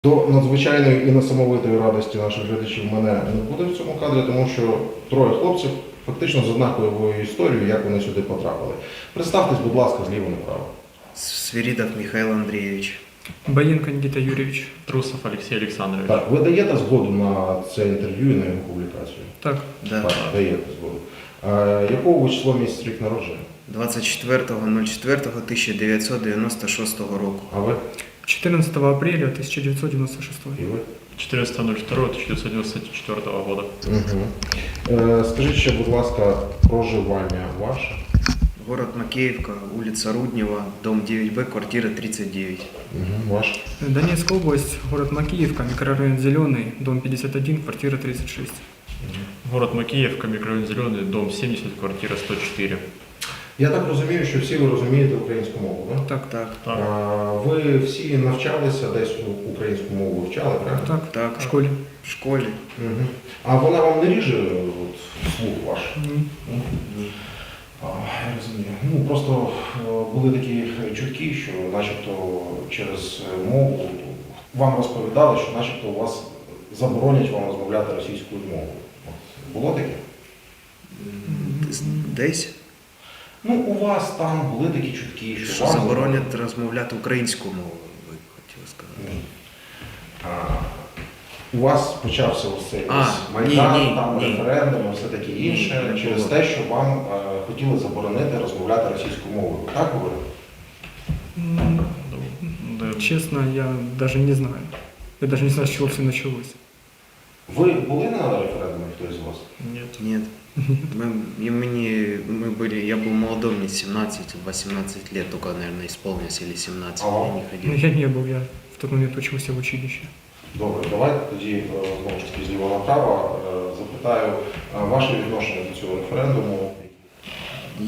До надзвичайної і несамовитої радості наших глядачів мене не буде в цьому кадрі, тому що троє хлопців фактично з однаковою історією, як вони сюди потрапили. Представтесь, будь ласка, зліва направо. Свиридов Михаил Андреевич. Боенко Никита Юрьевич. Трусов Алексей Александрович. Так, ви даєте згоду на це інтерв'ю і на його публікацію? Так, Да. Так, даєте згоду. Якого ви число місяць рік народження? 24.04.1996 року. А ви? 14 апреля 1996. І ви? 14.02.1994 года. Угу. Скажіть ще, будь ласка, проживання ваше? Город Макеевка, улица Руднева, дом 9Б, квартира 39. Угу. Ваш? Донецкая область, город Макеевка, микрорайон Зеленый, дом 51, квартира 36. Город Макеевка, микрорайон Зеленый, дом 70, квартира 104. Я так розумію, що всі ви розумієте українську мову, так? Так, Так, Так. Ви всі навчалися, десь українську мову вивчали, правильно? так, так, в школе. в школе. Угу. А вона вам не ріже от, слух ваш? Я розумію. Ну, просто були такі чутки, що начебто через мову вам розповідали, що начебто у вас заборонять вам розмовляти російською мовою. От, було таке? Десь? Ну, у вас там були такі чутки, що Що вам заборонять розмовляти українською мовою, ви хотіли сказати. Ні. У вас почався ось цей А, ось майдан, ні, там ні. референдум і все таке інше, Ні, через було. те, що вам хотіли заборонити розмовляти російською мовою. Так говорили? Да. Честно, я даже не знаю. Я даже не знаю, с чего все началось. Ви були на референдумі, хтось з вас? Нет. Нет. Я был молодой, мне 17-18 лет, только, наверное, исполнилось, или 17, Ага. я не Но ходил. я не был, я в тот момент учился в училище. Добре, давайте тоді знову ж таки зліва направо запитаю ваше відношення до цього референдуму.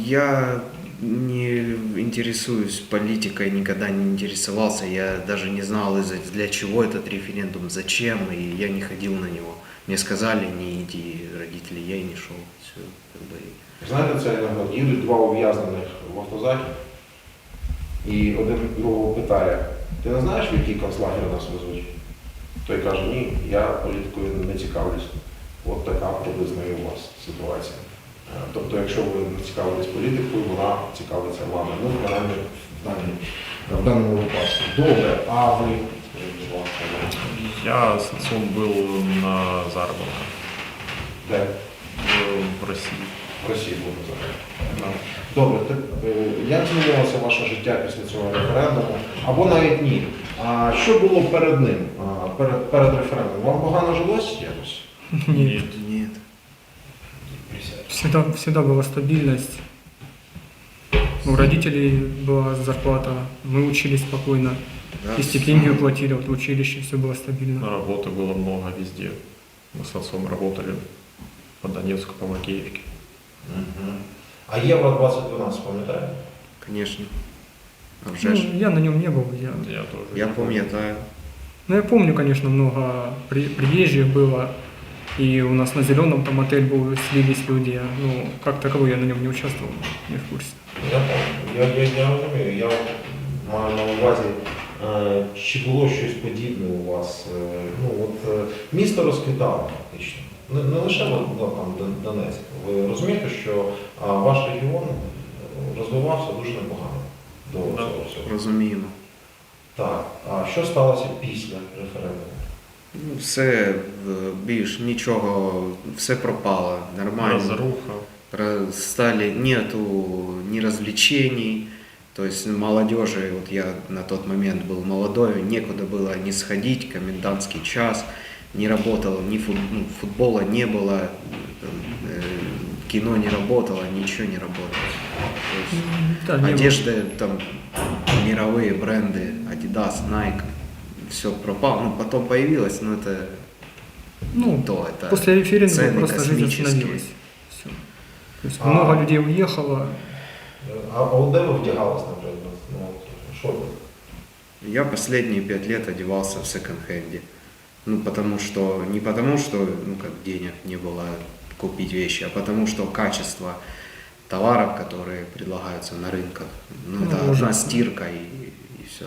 Я не интересуюсь политикой, никогда не интересовался, я даже не знал, для чего этот референдум, зачем, и я не ходил на него. Мне сказали, не иди, родители, я и не шел. Все, как бы. Знаєте, це анекдот. Їдуть два ув'язнених в автозакі, і один другого питає: ти не знаєш, в який концлагер нас везуть? Той каже: ні, я політикою не цікавлюсь. От така приблизно і у вас ситуація. Тобто, якщо ви не цікавитесь політикою, вона цікавиться вами. Ну, принаймні, в даному випадку. Добре, а ви? Будь ласка, Я с отцом был на заработках де? в России. В Росії були зараз. Добре, як змінилося ваше життя після цього референдуму? Або навіть ні. А що було перед ним, перед референдумом? Вам погано жилось якось? Нет. Нет. Всегда была стабильность. У родителей была зарплата, мы учились спокойно. Да. И стипендию платили, вот в училище все было стабильно. Работы было много везде. Мы с отцом работали по Донецку, по Макеевке. Угу. А Євро 2012, пам'ятаєте? Конечно. А вже ж. Ну, я на нем не был. Я тоже. Я пам'ятаю. Ну, я помню, конечно, много приезжих было. И у нас на Зеленом там отель был, слились люди. Ну, как таковой я на нем не участвовал, не в курсе. Я розумію. Я маю на увазі, чи було щось подібне у вас. Місто розквітало фактично. Не лише там Донецьк. Ви розумієте, що ваш регіон розвивався дуже непогано до цього всього. Розуміємо. Так, а що сталося після референдуму? Ну, все, більш нічого, все пропало, нормально. Разруха. Стали, нету ни развлечений, то есть молодежи, вот я на тот момент был молодой, некуда было не сходить, комендантский час, не работало, футбола не было, кино не работало, ничего не работало. То есть Да, не было. одежда, там, мировые бренды, Adidas, Nike, все пропало, ну, потом появилось, но это Ну, то, это после референдума цены просто жизнь космические. остановилась. Все. То есть много людей уехало. А от де ви вдягались, наприклад? Що ви? Я последние 5 лет одевался в секонд-хенде. Ну, не потому что, ну, как денег не было купить вещи, а потому что качество товаров, которые предлагаются на рынках, ну, Ну, это одна ужасно. стирка и все.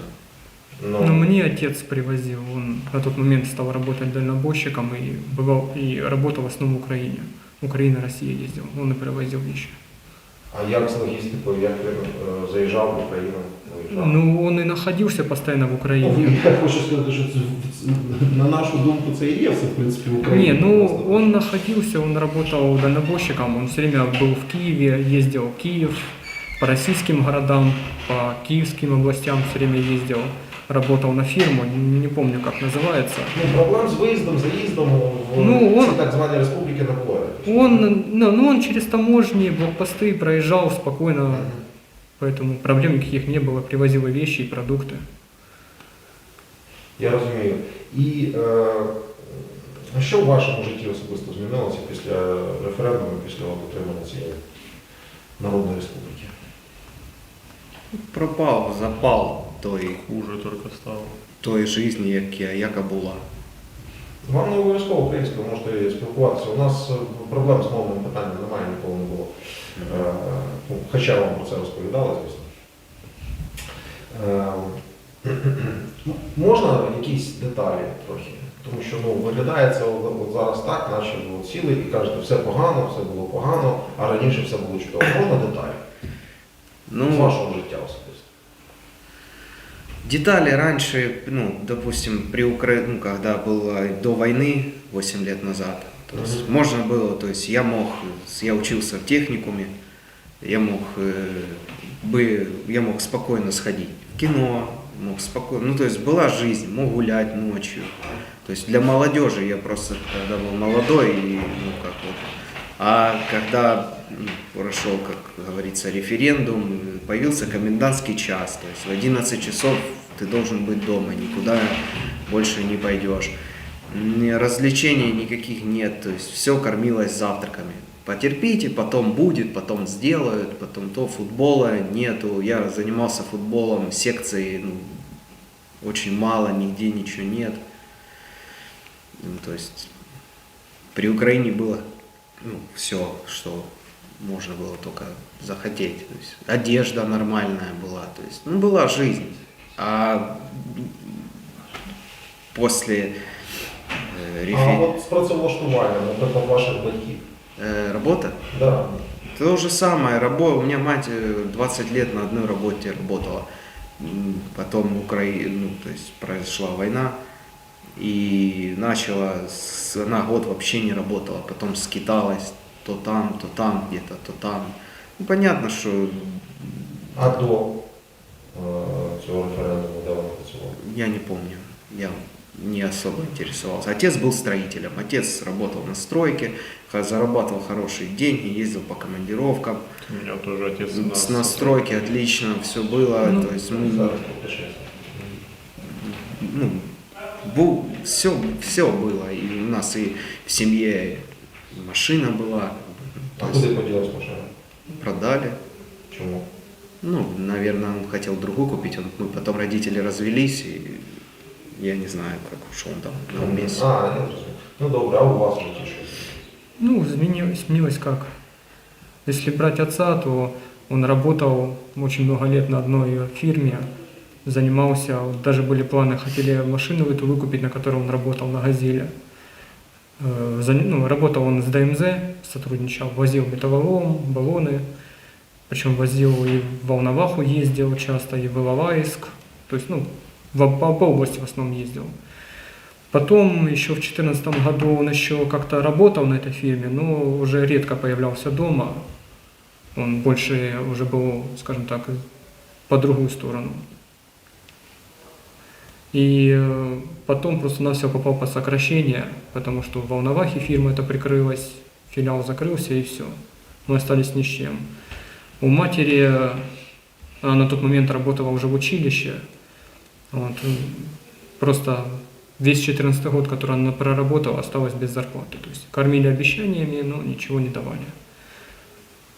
Ну, Но мне отец привозил, он на тот момент стал работать дальнобойщиком и бывал и работал в основном в Украине. Украина, Россия ездил, он и привозил вещи. а як з логістикою, як він заїжджав в Україну, виїжджав? Ну, он и находился постоянно в Ну, Украине. я хочу сказати, що на нашу думку це і є все, в принципі, в Україні. Не, ну он находился, он работал дальнобойщиком, он все время был в Киеве, ездил в Киев, по российским городам, по киевским областям все время ездил, работал на фирму, не помню как называется. Ну, проблем з виїздом, заїздом в Ну, ці так звані республіки не було. Он через таможни, блокпосты проезжал спокойно, поэтому проблем никаких не было, привозил и вещи, и продукты. Я розумію. І що в вашому житті особисто змінилося після референдуму, після отримання цієї народної республіки? Пропав запал Хуже только стало. той жизни, яка була. Вам не обов'язково українською можете спілкуватися. У нас проблем з мовним питанням немає, ніколи не було. Хоча вам про це розповідали, звісно. Можна якісь деталі трохи? Тому що виглядає це от зараз так, наче ви сіли і кажете, все погано, все було погано, а раніше все було чудово. Можна деталі? З Ну, вашого життя особисто. детали раньше, допустим, когда было до войны, 8 лет назад, то есть можно было, то есть я учился в техникуме, я мог спокойно сходить в кино, мог спокойно, то есть была жизнь, мог гулять ночью. То есть для молодежи я просто тогда был молодой и а когда прошел, как говорится, референдум, появился комендантский час, то есть в 11 часов ты должен быть дома, никуда больше не пойдешь. Развлечений никаких нет, то есть все кормилось завтраками. Потерпите, потом будет, потом сделают, потом то, футбола нету. Я занимался футболом, секции очень мало, нигде ничего нет. То есть при Украине было все, что можно было только захотеть. То есть одежда нормальная была, то есть была жизнь. А после А от з працевлаштуванням, наприклад, ваших батьків? работа? Да. То же самое, у меня мать 20 лет на одной работе работала, потом то есть произошла война, и она год вообще не работала, потом скиталась то там где-то, то там. Понятно, что... А до цього референдуму, де вона працювала? Я не помню, я не особо интересовался. Отец был строителем, отец работал на стройке, зарабатывал хорошие деньги, ездил по командировкам. У меня тоже отец На стройке отлично все было, то есть Зараз почесно. все было, и у нас и в семье машина была, А то куди есть поділась машина? продали. Чому? Наверное, он хотел другую купить, мы потом родители развелись, и я не знаю, как ушел он там на месяц. Я зрозумів. Ну добре, а у вас в житті що? Ну, изменилось как. Если брать отца, то он работал очень много лет на одной фирме, занимался, даже были планы, хотели машину эту выкупить, на которой он работал, на «Газеле». Работал он с ДМЗ, сотрудничал, возил металлолом, баллоны, причем возил и в Волноваху ездил часто, и в Иловайск, то есть, по области в основном ездил. Потом еще в 2014 году он еще как-то работал на этой фирме, но уже редко появлялся дома. Он больше уже был, скажем так, по другую сторону. И потом просто-навсего попал под сокращение, потому что в Волновахе фирма эта прикрылась, филиал закрылся и все. Мы остались ни с чем. У матери, она на тот момент работала уже в училище, просто весь 2014 год, который она проработала, осталась без зарплаты. То есть кормили обещаниями, но ничего не давали.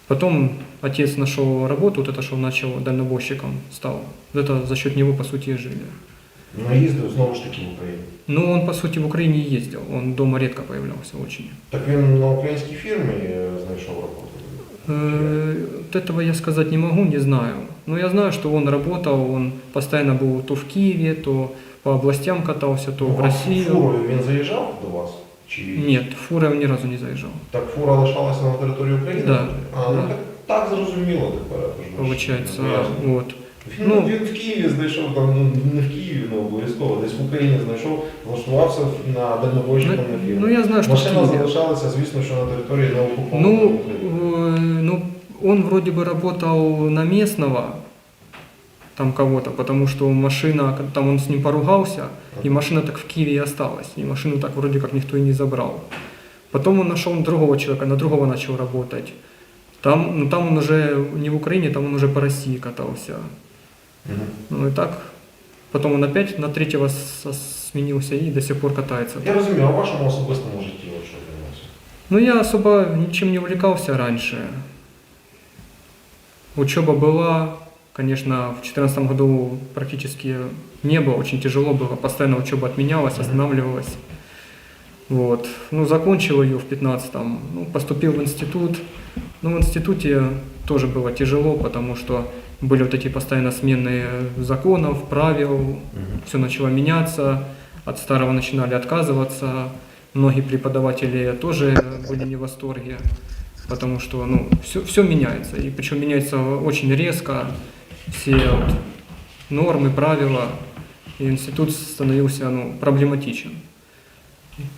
Потом отец нашел работу, вот это, что он начал дальнобойщиком стал. Это за счет него, по сути, и жили. Їздив знову ж таки в Україну. Ну, он, по сути, в Украине и ездил. Он дома редко появлялся очень. Так він на українській фірмі знайшов роботу? Вот этого я сказать не могу, не знаю. Но я знаю, что он работал, он постоянно был то в Киеве, то по областям катался, то в Россию. Фурою він заїжджав до вас? Чи... Нет, фура ни разу не заезжал. Так фура лишалася на території України? Да. А, ну Да. так зрозуміло тепер. Получается, Ну, ясно. вот. Він в Києві знайшов, там, ну, не в Києві, ну, обов'язково, десь в Україні знайшов, влаштувався на дальнобойщиком на фірму. Ну, я знаю, что в Машина Киеве. залишалася, звісно, що на території не окупованої Ну, України. ну, он вроде бы работал на местного, там кого-то, потому что машина, там он с ним поругался, и машина так в Киеве и осталась, и машину так вроде как никто и не забрал. Потом он нашел другого человека, на другого начал работать. Там, ну, там он уже не в Украине, там он уже по России катался. Мгм. Ну и так, потом он опять на третьего сменился и до сих пор катается. Я розумію, а в вашому особистому житті от що відбувається? Ну, я особо ничем не увлекался раньше. Учеба была, конечно, в 2014 году практически не было, очень тяжело было, постоянно учеба отменялась, останавливалась. Вот. Ну, закончил ее в 2015-м, ну, поступил в институт. Ну, в институте тоже было тяжело, потому что были вот эти постоянно смены законов, правил, все начало меняться, от старого начинали отказываться, многие преподаватели тоже были не в восторге, потому что, ну, все меняется, и причем меняется очень резко, все вот нормы, правила, и институт становился, ну, проблематичен.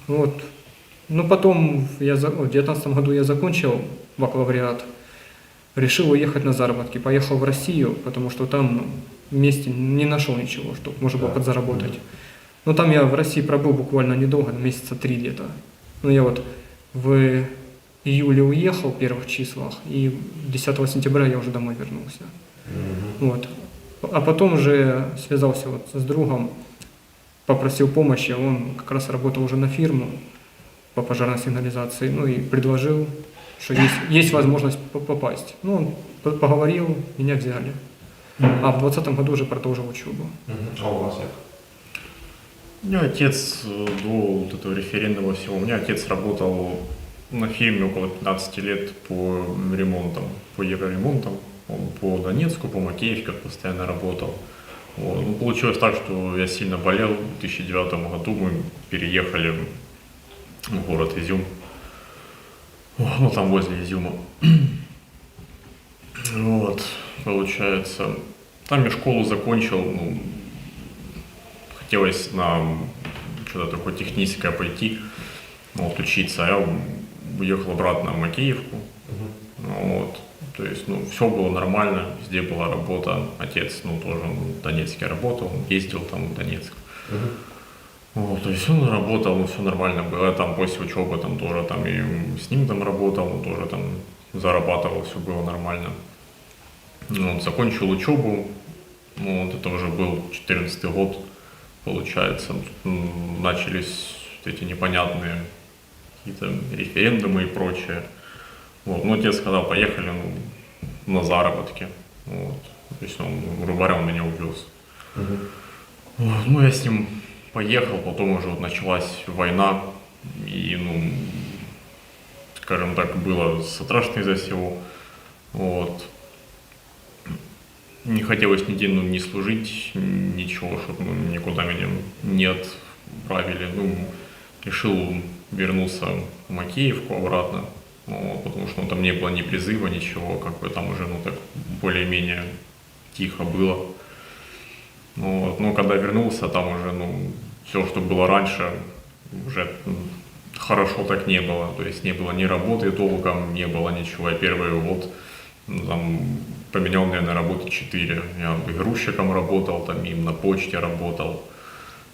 Вот. Ну, потом в 2019 году я закончил бакалавриат, решил уехать на заработки, поехал в Россию, потому что там, ну, вместе не нашел ничего, чтобы можно было подзаработать. Но там я в России пробыл буквально недолго, месяца 3 где-то. Ну, я вот в июле уехал в первых числах, и 10 сентября я уже домой вернулся. Вот. А потом уже связался вот с другом, попросил помощи, он как раз работал уже на фирму по пожарной сигнализации, ну и предложил, что есть возможность попасть. Ну, он поговорил, меня взяли. А в 2020 году уже продолжил учебу. А у вас як? У меня отец до вот этого референдума всего, у меня отец работал на фирме около 15 лет по ремонтам, по евроремонтам. Он по Донецку, по Макеевке постоянно работал. Вот. Ну, получилось так, что я сильно болел. В 2009 году мы переехали в город Изюм. Ну, там возле Изюма. Вот, получается. Там я школу закончил. Ну, хотелось на что-то такое техническое пойти, вот, учиться. А я уехал обратно в Макеевку. Вот. То есть, ну, все было нормально, везде была работа. Отец, ну, тоже он в Донецке работал, ездил там в Донецк. Вот, то есть он работал, ну, все нормально было. Я там после учебы там тоже там и с ним там работал, он тоже там зарабатывал, все было нормально. Ну, вот, закончил учебу, ну, вот это уже был 14-й год, получается. Начались вот эти непонятные какие-то референдумы и прочее. Вот. Ну, отец сказал, поехали, ну, на заработки. Вот. То есть, он, грубо говоря, он меня увез. Вот. Ну, я с ним поехал, потом уже вот началась война. И, ну, скажем так, было страшно из-за всего. Вот. Не хотелось нигде, ну, не служить, ничего, чтобы, ну, никуда меня не отправили. Ну, решил вернуться в Макеевку обратно. Ну, потому что, ну, там не было ни призыва, ничего, как бы там уже, ну, так более-менее тихо было. Ну, вот. Но когда вернулся, там уже, ну, все, что было раньше, уже хорошо так не было. То есть не было ни работы толком, не было ничего. Я первый год, ну, там, поменял, наверное, работы 4. Я грузчиком работал, там, и на почте работал.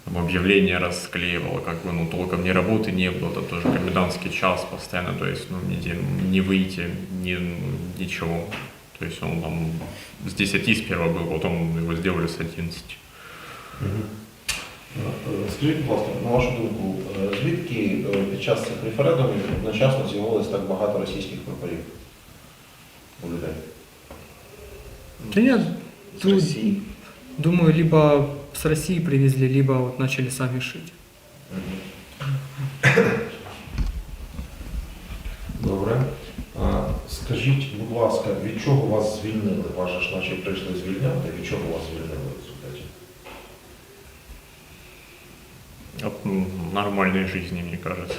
Там объявления расклеивал, как бы, ну, толком ни работы не было, это тоже комендантский час постоянно, то есть, ну, нигде не выйти, ничего. То есть он там с 10 сперва был, потом его сделали с 11. Скажіть, будь ласка, на вашу думку, звідки під час цих референдумів одночасно з'явилось так багато російських прапорів у людей? Да я З Росії? думаю, либо с России привезли, либо вот начали сами шить. Добре. Скажіть, будь будь ласка, від чого вас звільнили? Вас ж наче прийшли звільняти, від чого вас звільнили в результаті? От нормальной жизни, мне кажется.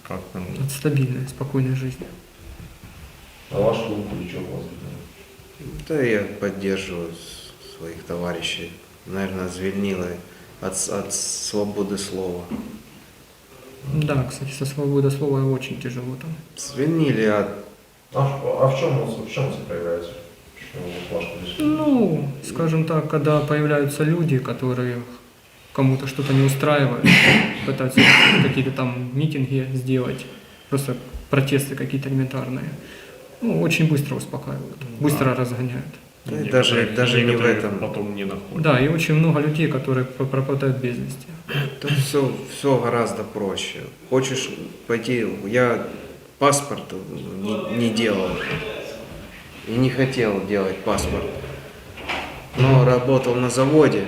Как, От стабильной, спокойной жизни. На вашу думку, від чого вас звільнили? Да, я поддерживаю своих товарищей. Наверное, звільнили от свободы слова. Да, кстати, со свободой слова очень тяжело там. Звільнили от... А в чому це проявляється? Що важко десь? Ну, скажем так, когда появляются люди, которые кому-то что-то не устраивают, пытаются какие-то там митинги сделать, просто протесты какие-то элементарные, ну, очень быстро успокаивают, быстро разгоняют. Да, и даже не в этом. Потом не находят. Да, и очень много людей, которые пропадают без вести. Тут все гораздо проще. Хочешь пойти... Я паспорт не делал. И не хотел делать паспорт. Но работал на заводе.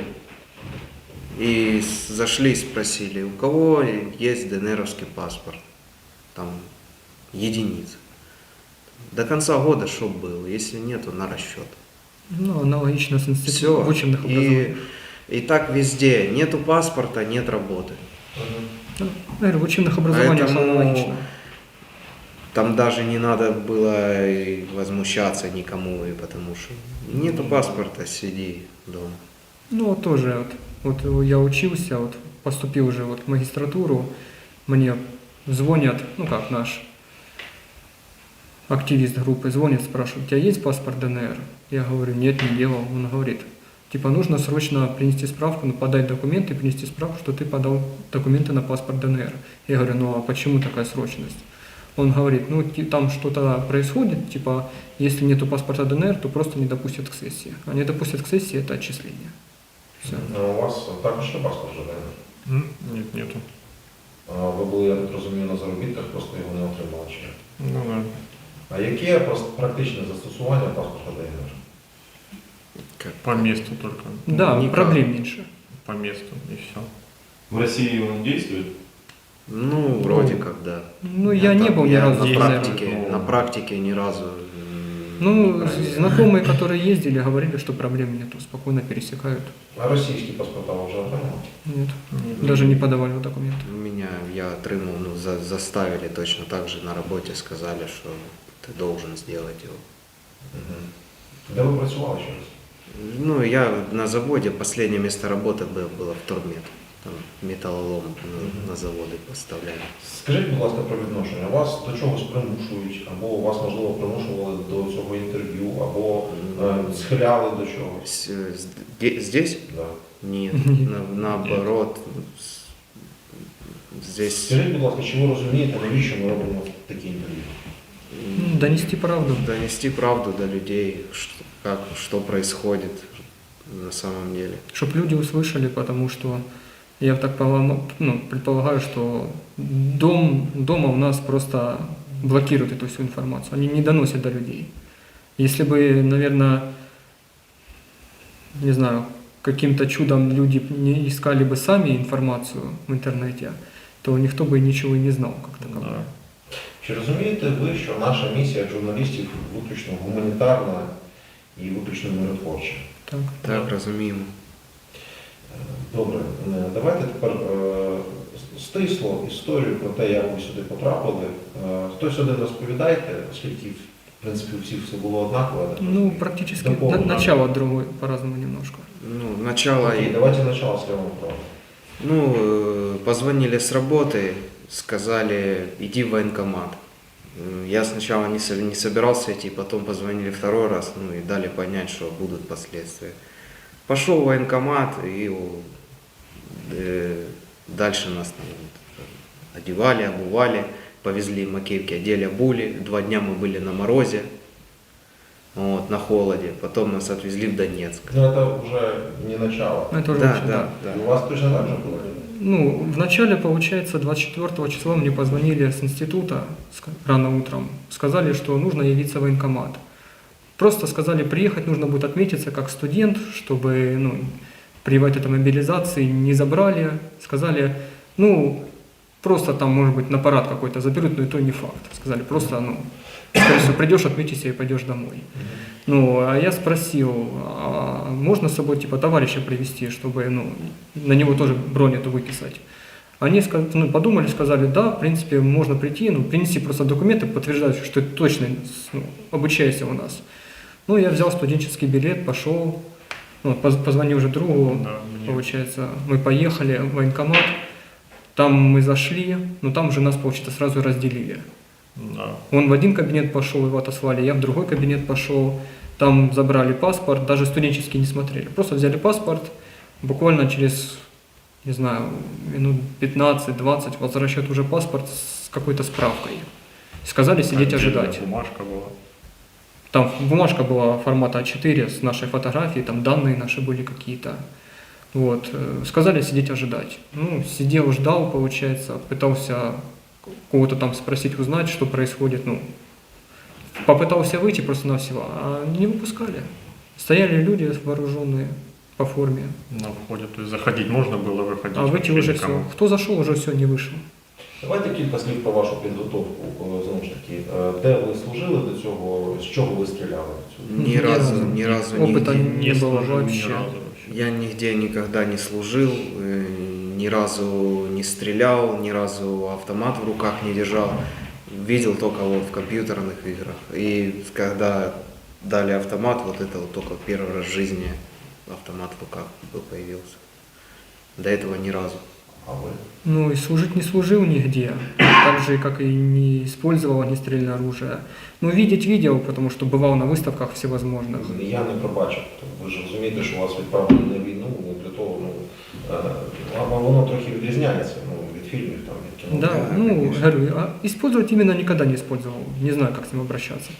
И зашли, спросили, у кого есть ДНРовский паспорт? Там единиц. До конца года чтоб был. Если нету, на расчет. Ну, аналогично с Все. институтом в учебных образованиях. И так везде. Нету паспорта, нет работы. Ну, наверное, в учебных образованиях Поэтому аналогично. там даже не надо было и возмущаться никому, и потому что нету паспорта, сиди дома. Ну, вот тоже, вот я учился, вот поступил уже вот в магистратуру, мне звонят, ну как наш активист группы звонит, спрашивает, у тебя есть паспорт ДНР? Я говорю, нет, не делал. Он говорит, типа нужно срочно принести справку, ну, подать документы и принести справку, что ты подал документы на паспорт ДНР. Я говорю, ну а почему такая срочность? Он говорит, ну там что-то происходит, типа если нету паспорта ДНР, то просто не допустят к сессии. А не допустят к сессии, это отчисление. Все. А у вас також є паспорт ЖДН? Нет, нету. Ви були, я так розумію, на заробітках, просто його не отримали чи як? Ну да. А яке практичне застосування паспорта ДНР? По месту только. Да, никак. проблем меньше. По месту и все. В России он действует? Ну, вроде как, да. Ну, я не был ни разу на в практике, ДНР. на практике ни разу. Ну, знакомые, которые ездили, говорили, что проблем нету, спокойно пересекают. А російські паспорта ви вже отримали? Нет, даже не подавали документы. Я отримал, ну, заставили точно так же на работе, сказали, что ты должен сделать его. Де ви працювали ще раз? Ну, я на заводе, последнее место работы было в Тормет. Там металлолом на заводы поставляли. Скажіть, будь ласка, про відношення. Вас до чогось примушують, або вас, можливо, примушували до цього інтерв'ю, або схиляли до чогось? Здесь? Да. Нет, наоборот. Здесь Скажіть, будь ласка, чи ви розумієте, навіщо ми робимо такі інтерв'ю? Донести правду. донести правду до людей, что происходит на самом деле. Чтобы люди услышали, потому что я так предполагаю, что дома у нас просто блокируют эту всю информацию. Они не доносят до людей. Если бы, наверное, не знаю, каким-то чудом люди не искали бы сами информацию в интернете, то никто бы ничего и не знал как такового. Да. Чи розумієте ви, що наша місія журналістів виключно гуманітарна і виключно миротворча? Так. Так, розуміємо. Добре, давайте тепер стисло історію про те, як ви сюди потрапили. Хтось один розповідайте, оскільки, в принципі, у всіх все було однаково. Ну, практически Дополнено. начало другое, по-разному немножко. Ну, начало... Окей, давайте начало с левого права. Ну, позвонили с работы, сказали, иди в военкомат. Я сначала не собирался идти, потом позвонили второй раз, ну и дали понять, что будут последствия. Пошел в военкомат, и дальше нас одевали, обували, повезли в Макеевке, одели, обули. 2 дня мы были на морозе, вот, на холоде, потом нас отвезли в Донецк. Ну, это уже не начало. Это уже Да, очень, да, да. И у вас точно так же было? Ну, вначале, получается, 24 числа мне позвонили с института рано утром. Сказали, что нужно явиться в военкомат. Просто сказали, приехать нужно будет отметиться как студент, чтобы при этой мобилизации не забрали. Сказали, ну, Просто там, может быть, на парад какой-то заберут, но и то не факт. Сказали, просто, ну, скорее всего, придешь, отметишься и пойдешь домой. Ну, а я спросил, а можно с собой, типа, товарища привезти, чтобы, ну, на него тоже бронь эту выписать? Они ну, подумали, сказали, да, в принципе, можно прийти, ну, принеси просто документы, подтверждающие, что ты точно, ну, обучаешься у нас. Ну, я взял студенческий билет, пошел, ну, позвонил уже другу, Да, мне. получается, мы поехали в военкомат, там мы зашли, но там уже нас, получается, сразу разделили. Да. Он в один кабинет пошел, его отослали, я в другой кабинет пошел, там забрали паспорт, даже студенческий не смотрели, просто взяли паспорт, буквально через, не знаю, минут 15-20 возвращают уже паспорт с какой-то справкой. Сказали сидеть Отдельная ожидать. Бумажка была. Там бумажка была формата А4 с нашей фотографией, там данные наши были какие-то. Вот. Сказали сидеть ожидать. Ну, сидел, ждал, получается, пытался кого-то там спросить, узнать, что происходит. Ну, попытался выйти просто-навсего, а не выпускали. Стояли люди вооруженные по форме. На входе. То есть заходить можно было, выходить. А выйти вообще уже никому. все. Кто зашел, уже все, не вышел. Давайте кілька слів про вашу підготовку. Знову ж таки, де ви служили до цього, з чого ви стріляли до цього? Ни разу Опыта нигде. не было служил ни вообще. разу вообще. Я нигде никогда не служил, ни разу не стрелял, ни разу автомат в руках не держал. Видел только вот в компьютерных играх. И когда дали автомат, вот это вот только первый раз в жизни автомат в руках появился. До этого ни разу. А ви? Ну и служить не служил нигде, так же, как и не использовал огнестрельное оружие. Ну, видеть видел, потому что бывал на выставках всевозможных. Я не пробачив. Ви ж розумієте, що вас відправили на війну, не для того, ну, а воно трохи відрізняється, ну, від фільмів, там, від кіно. Да, Да, ну, конечно. говорю, использовать именно никогда не использовал, не знаю, как с ним обращаться.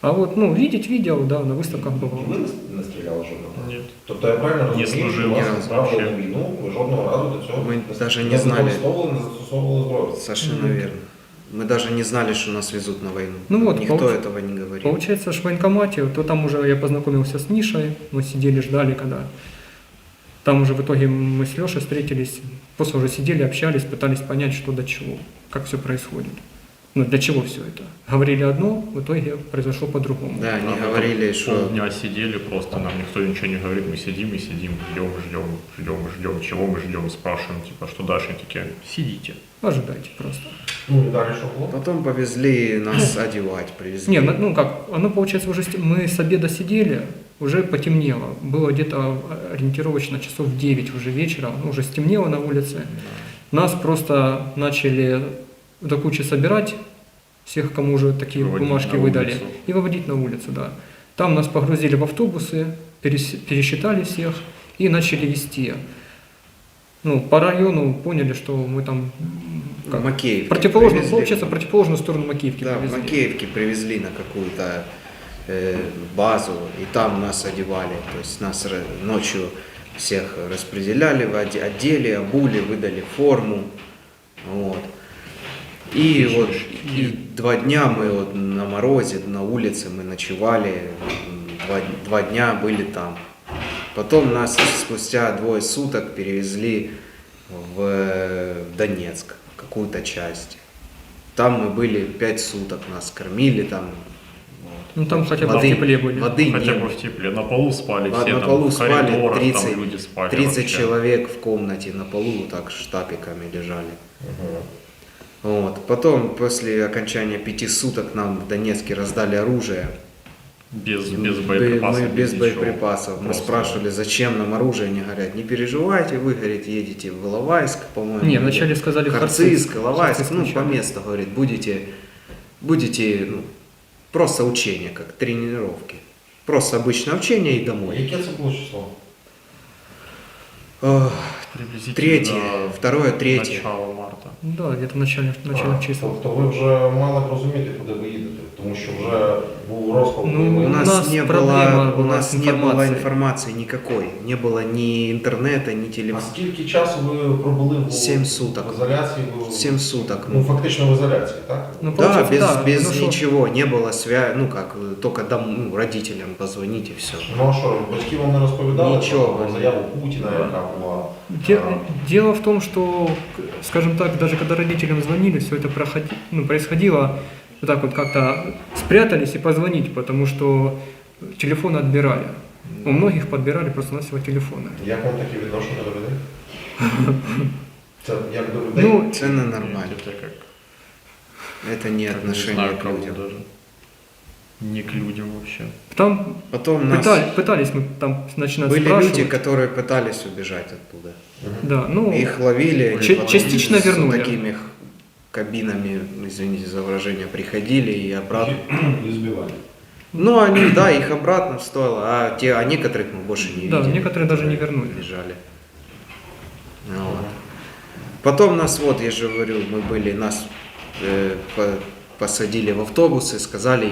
А вот, ну, видеть видел, да, на выставках І бывал. ви не стріляли жодного разу? Ні. Тобто я правильно Не розумію, що служив вас ні разу відправили вообще. на війну, ви жодного разу до цього Ми даже не не знали. використовували, не застосовували зброю? Совершенно верно. Мы даже не знали, что нас везут на войну. Ну вот, Никто получ- этого не говорил. Получается, в военкомате, то там уже я познакомился с Мишей, мы сидели, ждали, когда... Там уже в итоге мы с Лешей встретились, просто уже сидели, общались, пытались понять, что до чего, как все происходит. Ну, для чего все это? Говорили одно, в итоге произошло по-другому. Да, они А мы говорили, там что полдня сидели просто, нам никто ничего не говорит, мы сидим и сидим, ждем, чего мы ждем, спрашиваем, типа, что дальше, они такие, сидите. Ожидайте просто. Ну і далі що було? потом повезли нас одевать, привезли. Не, ну как, оно получается уже, мы с обеда сидели, уже потемнело. Было где-то ориентировочно часов 9 уже вечера, ну, уже стемнело на улице. Нас просто начали до кучи собирать, всех, кому уже такие Выводить бумажки на выдали, улицу. и выводить на улицу, да. Там нас погрузили в автобусы, пересчитали всех и начали вести. Ну, по району поняли, что мы там как, Макеевки противоположную, привезли. получается, противоположную сторону Макеевки Да, в повезли. Макеевке привезли на какую-то базу, и там нас одевали. То есть нас ночью всех распределяли, одели, обули, выдали форму. Вот. И вот и 2 дня мы вот на морозе, на улице мы ночевали, 2 дня были там. Потом нас спустя 2 суток перевезли в Донецк, в какую-то часть. Там мы были 5 суток, нас кормили там. Вот. Ну там хотя бы в Воды- тепле были. Воды Хотя не бы было. в тепле, на полу спали На все, там, полу в спали коридорах, 30, там люди спали 30 вообще. человек в комнате на полу вот так штапиками лежали. Угу. Вот. Потом, после окончания 5 суток, нам в Донецке раздали оружие. Без Мы боеприпасов. без ничего. боеприпасов. Мы Просто. спрашивали, зачем нам оружие. Они говорят, не переживайте, вы, говорит, едете в Иловайск, по-моему. Не, вначале сказали в Харциск, Иловайск, Харциск ну, по вначале. месту, говорит, будете ну, просто учения, как тренировки. Просто обычное учение и домой. Яке це було число? Ох, Приблизительно 3, до 2, 3. начала марта. Да, где-то в начальных числах. Тобто ви вже мали б розуміти, куди ви їдете, тому що вже був розпал. Ну, бойовий. У У нас, нас не проблема было, у была нас с не было информацией. информации никакой. Не было ни интернета, ни А телефона. скільки часу ви пробули в 7 суток. в ізоляції? 7 суток. Ну, фактично в ізоляції, так? Ну, Да, получается, без ну, что- ничего, не было связи, ну как, только родителям позвонить и все. Ну а що, батьки вам не розповідали Нічого. про заяву Путіна, яка була? Дело в том, что, скажем так, даже когда родителям звонили, все это происходило вот так вот как-то спрятались и позвонить, потому что телефоны отбирали. У многих подбирали просто-навсего телефоны. Як вам таке відношення до людей? Це як до людей? Ну, Это нормально. Это как, Это не не отношение знаю, к кому людям. даже. Не к людям вообще. там Потом нас пытались мы там начинать были спрашивать. люди, которые пытались убежать оттуда. Да, ну, Их ловили, они потом частично с вернули. такими кабинами, извините за выражение, приходили и обратно. И сбивали. Ну, они, да, их обратно стоило, а некоторых мы больше не Да, видели. некоторые даже не которые вернули. Бежали. Ну, вот. Потом нас, вот, я же говорю, мы были, нас посадили в автобусы, сказали,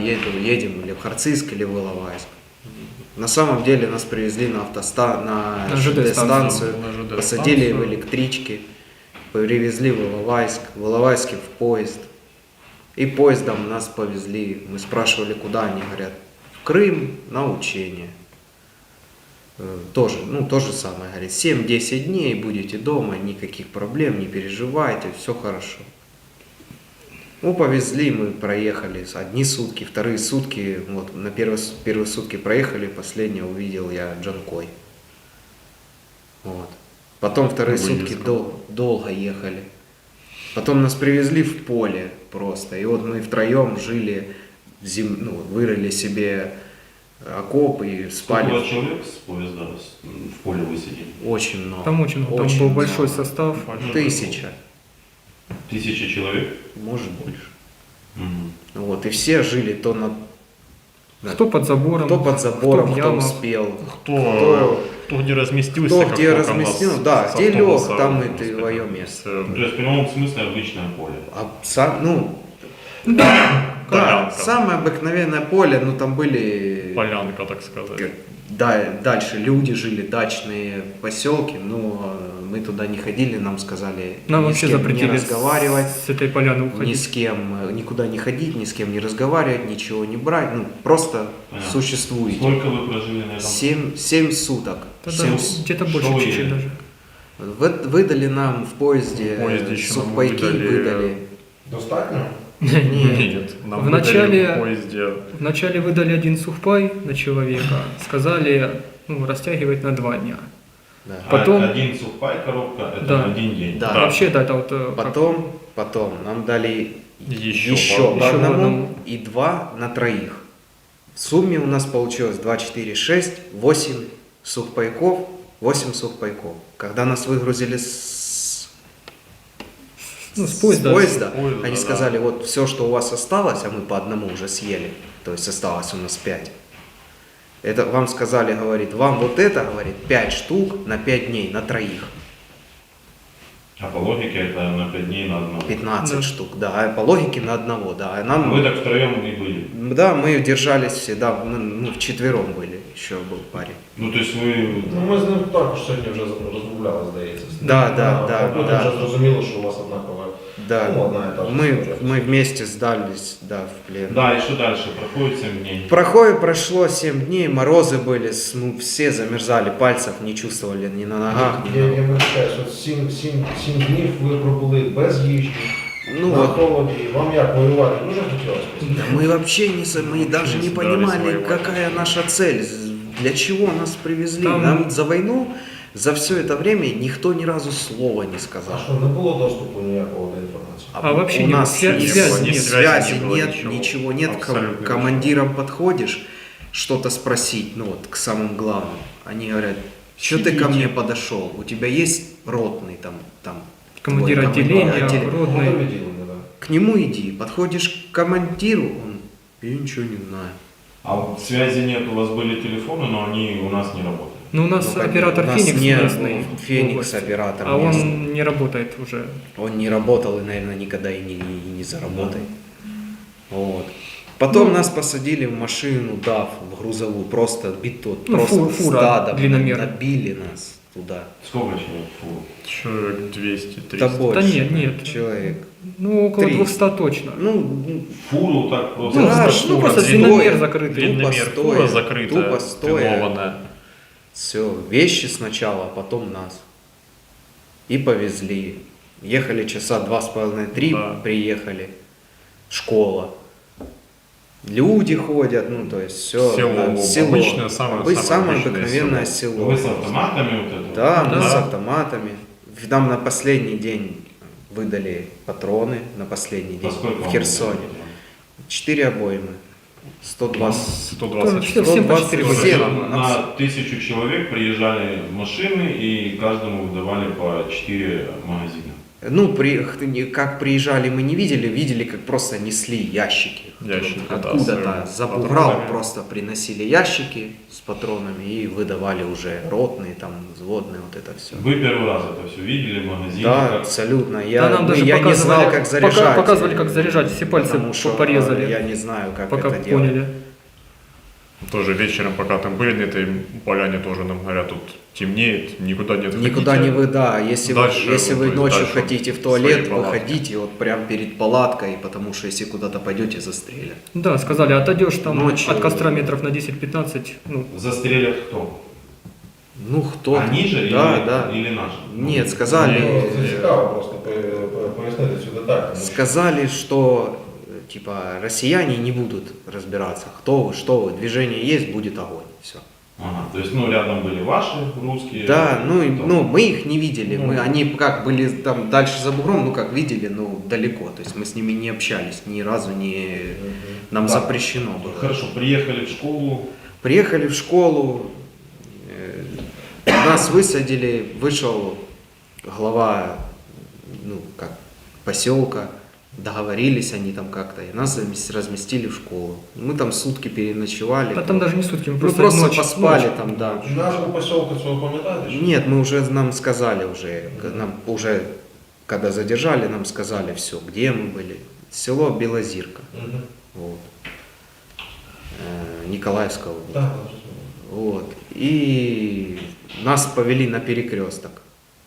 едем или в Харциск, или в Иловайск. На самом деле нас привезли на На ЖД-станцию, На ЖД-станцию. посадили в электричке, привезли в Иловайске в поезд. И поездом нас повезли, мы спрашивали, куда, они говорят, в Крым на учение. Тоже, то же самое, говорит, 7-10 дней будете дома, никаких проблем, не переживайте, все хорошо. Ну, повезли, мы проехали одни сутки, вторые сутки, вот, на первые сутки проехали, последнее увидел я Джанкой. Вот. Потом вторые сутки долго ехали. Потом нас привезли в поле просто, и вот мы втроем жили, вырыли себе окоп и спали. Сколько человек с поезда в поле высадили? Очень много. там очень много, там Очень был большой много. состав. 1000, 1000 человек? может больше. Мгм. Вот, и все жили то Кто под забором, кто под забором, в кто ямах. успел, Кто где разместился, кто как где только разместил, нас да, с где лег, автобуса там и выпустили. твое место. То есть в прямом смысле обычное поле. Да, Полянка. самое обыкновенное поле, там были Полянка, так сказать. дальше люди жили, дачные поселки, но мы туда не ходили, нам сказали Нам ни вообще с кем запретили не разговаривать, с этой поляны ни уходить. с кем никуда не ходить, ни с кем не разговаривать, ничего не брать, просто Понятно. существуете. Сколько вы прожили на этом? 7 суток. Да, Семь где-то больше Что вы чуть-чуть ели? даже. Выдали нам в поезде, В поезде еще нам сухпайки выдали. Достатньо? Нет. Нам В выдали начале- в поезде Вначале выдали один сухпай на человека, сказали растягивать на 2 дня. Да. Потом- Один сухпай, коробка, это Да. на один день. Да. Вообще, да, это вот... как- Потом нам дали еще, еще по- по Еще одному одному. и 2 на троих. В сумме у нас получилось 2, 4, 6, 8 сухпайков, 8 сухпайков. Когда нас выгрузили с с поезда. поезда, они да. сказали, вот все, что у вас осталось, а мы по одному уже съели, то есть осталось у нас 5. Это вам сказали, говорит, вам вот это, говорит, 5 штук на 5 дней, на троих. А по логике это на 5 дней на одного. 15 Да. штук, да, а по логике на одного, да. А нам, Вы так втроем и были. да, мы держались всегда, вчетвером были, еще был парень. Ну то есть вы... Ну, ми з ним також сьогодні вже розмовляли, здається. Да. Потім вже зрозуміло, що у вас однакова, Да, одна і та ж історія. мы вместе сдались, да, в плен. Да, и что дальше? Проходит 7 дней. Прошло 7 дней, морозы были, все замерзали, пальцев не чувствовали ни на ногах, ни Я на... вибачаюсь, от 7 днів ви пробули без їжі, Ну на вот, холоді. Вам як воювати? Дуже хотілося. да мы вообще мы даже не собирались понимали, воевать. какая наша цель, для чего нас привезли. Там- Нам за войну, за все это время никто ни разу слова не сказал. А що, не було доступу ніякого до інформації? А вообще у нет, нас связи нет, нет. связи Не было нет, ничего. ничего нет. Абсолютно Командирам подходишь, что-то спросить, к самым главным. Они говорят, что ты ко мне подошел? У тебя есть ротный там Командир твой отделения, отделение? родный. відділення, да. К нему иди, подходишь к командиру, он, я ничего не знаю. А вот связи нет, у вас были телефоны, но они у нас не работали. Но у нас Ну, оператор у нас Феникс не- местный. Феникс области. оператор А местный. он не работает уже. Он не работал и, наверное, никогда и не заработает. Вот. Потом нас посадили в машину, да, в грузовую, просто просто фура стадом длинномерная. набили нас туда. Сколько человек? Фу. человек 200-300. Да больше. Да нет. Человек. Около 300. 200 точно. Фуру так просто. Ну, Да, просто- фура просто стоя, длинномер закрытый. Длинномер, тупо фура стоя, закрытая, тупо стоя. пилованная. Все, вещи сначала, а потом нас. и повезли. Ехали часа 2,5-3, Да. приехали. Школа. Люди ходят, ну то есть все. Село, обычное, самое Самое обычное обыкновенное село. село. Вы с автоматами вот это? Да, мы Да. с автоматами. Нам на последний день выдали патроны, на последний день Поскольку в вам Херсоне. выдали? 4 обоймы. 120. 120. Всем по 4 120. года. Всем. На 1000 человек приезжали машины и каждому выдавали по 4 магазина. Ну, как приезжали, мы не видели, видели, как просто несли ящики. Ящики, да, Откуда-то с за Буграл патронами. просто приносили ящики с патронами и выдавали уже ротные, там, взводные, вот это все. Вы первый раз это все видели, магазин? Да, как- абсолютно. Да, Я, нам даже я не знал, показывали, как заряжать. показывали, как заряжать, все пальцы потому что порезали, я не знаю, как пока это делать. поняли. Тоже вечером, пока там были на этой поляне, тоже нам говорят, тут темнеет, никуда не отходите. Никуда не вы, да. Если Дальше, вы, если ну, вы то есть ночью дальше хотите в свои туалет, палатки. выходите вот прям перед палаткой, потому что если куда-то пойдете, застрелят. Да, сказали, отойдешь там Ночью. от костра метров на 10-15, ну, Застрелят кто? Ну, кто? Они же Да, или, да. или наши? Нет, сказали, Ну, це цікаво просто пояснити цю деталь. тому що- сказали, что типа россияне не будут разбираться, кто вы, что вы, движение есть, будет огонь. Все. Ага, то есть, ну, рядом были ваши русские. Да, ну, кто? ну мы их не видели, Ну. они как были там дальше за бугром, ну как видели, ну далеко, то есть мы с ними не общались, ни разу не, нам Да. запрещено было. Хорошо, приехали в школу. Приехали в школу, нас высадили, вышел глава, ну как, поселка, договорились они там как-то, и нас разместили в школу. Мы там сутки переночевали. да там даже не сутки, мы мы просто, просто ночь, поспали ночь. там, да. Назву поселка цього пам'ятаєте? чи? Нет, мы уже, нам сказали уже, нам уже, когда задержали, нам сказали все, где мы были. Село Белозирка, Мгм. вот. Николаевская область. Так, Вот. И нас повели на перекресток,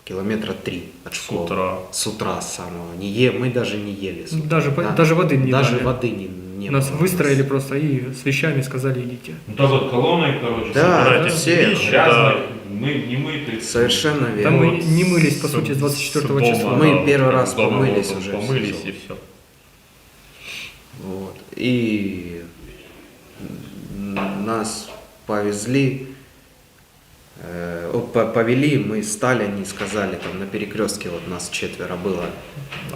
километра 3 от С школы. утра. С утра самого. Мы даже не ели. С утра. Даже, Да. даже воды не Даже дали. воды не Нас было. выстроили просто и с вещами сказали, идите. Ну, так вот колонной, короче, Да, собирайтесь все. вещи, грязных, не мытых. Совершенно верно. Там мы Вот не мылись, по с- сути, с 24 дома, числа. Мы да, первый вот раз дома помылись вот уже, Помылись всё. и все. Вот. И нас повезли, повели, мы стали, они сказали, там на перекрестке вот нас 4 было.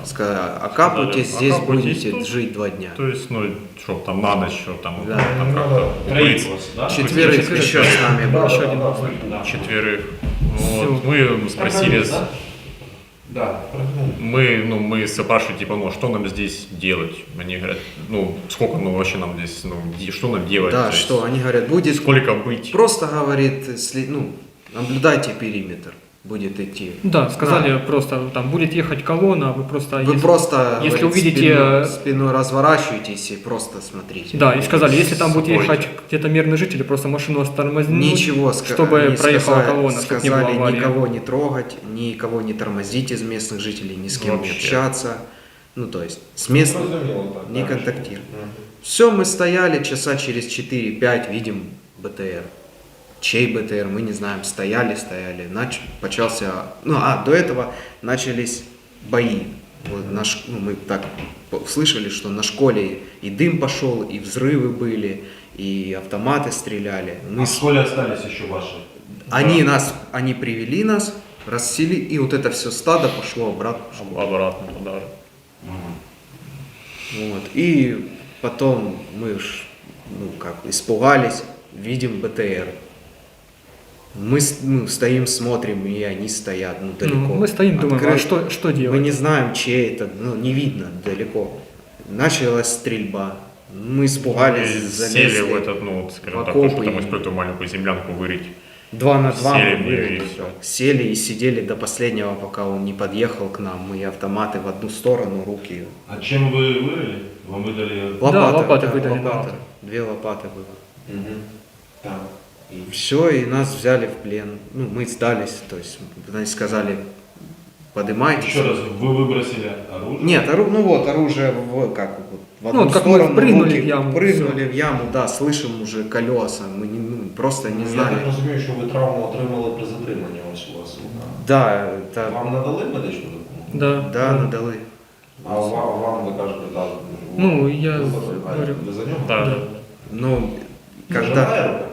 Сказали, окапывайтесь, Сказали, здесь окапывайтесь будете тут. жить 2 дня. То есть, ну, что там на ночь, что там, Да. там Ну, как-то Троих укрыться. вас, да? Четверых еще с нами было. Еще один был. Да. Четверых. Всё. Вот. Мы спросили, Да? Да, пригнув. мы спрашивали, типа, ну, что нам здесь делать? Они говорят, ну, сколько, ну, вообще нам здесь, ну, что нам делать? Да, То есть, что, они говорят, будет, сколько быть? просто говорит, наблюдайте периметр, будет идти. Да, сказали просто, там будет ехать колонна, а вы просто... Вы если- просто если говорит, увидите- спиной разворачиваетесь и просто смотрите. Да, и сказали, если там будет Стойте. ехать где-то мирные жители, просто машину остановить, Ничего, чтобы они проехала колонна, чтобы не было сказали аварии. никого не трогать, никого не тормозить из местных жителей, ни с кем Вообще. не общаться. Ну, то есть, с местными Зрозуміло, так, не так, контактировать. що- Мгм. Все, мы стояли часа через 4-5, видим БТР. Чей БТР, мы не знаем, стояли. Почался, до этого начались бои. Вот мы так слышали, что на школе и дым пошел, и взрывы были, и автоматы стреляли. А в школе остались еще ваши? Они привели нас, рассели, и вот это все стадо пошло обратно в школу. Обратно туда. Ага. Вот. И потом мы испугались, видим БТР. Мы стоим, смотрим, и они стоят, далеко. мы стоим, думаем, а Открыт- что делать? Мы не знаем, чей это, не видно далеко. Началась стрельба. Мы испугались, Мы залезли. сели в этот, ну, вот, скажем в так, окопы чтобы там и- успеть эту маленькую землянку вырыть. 2 на 2 Сели мы в неё вырыли, и так. всё. Сели и сидели до последнего, пока он не подъехал к нам. Мы автоматы в одну сторону, руки. А чем вы вырыли? Вам выдали... лопаты выдали, да. лопаты. 2 лопаты было. Мгм. Так. И все, и нас взяли в плен. Мы сдались, то есть они сказали, поднимайтесь. Еще раз, вы выбросили оружие? Нет, оружие в одну как мы сторону, прыгнули руки, в яму, прыгнули в яму, да, слышим уже колеса, мы просто не Я знали. так розумію, що ви травму отримали при затриманні ось у вас. Да, это, Вам надали медичну допомогу? Да. да, надали. А вам ви кажете, дали? Ну, я А говорю. ви за нього? Да. Ну, когда Заживає рука?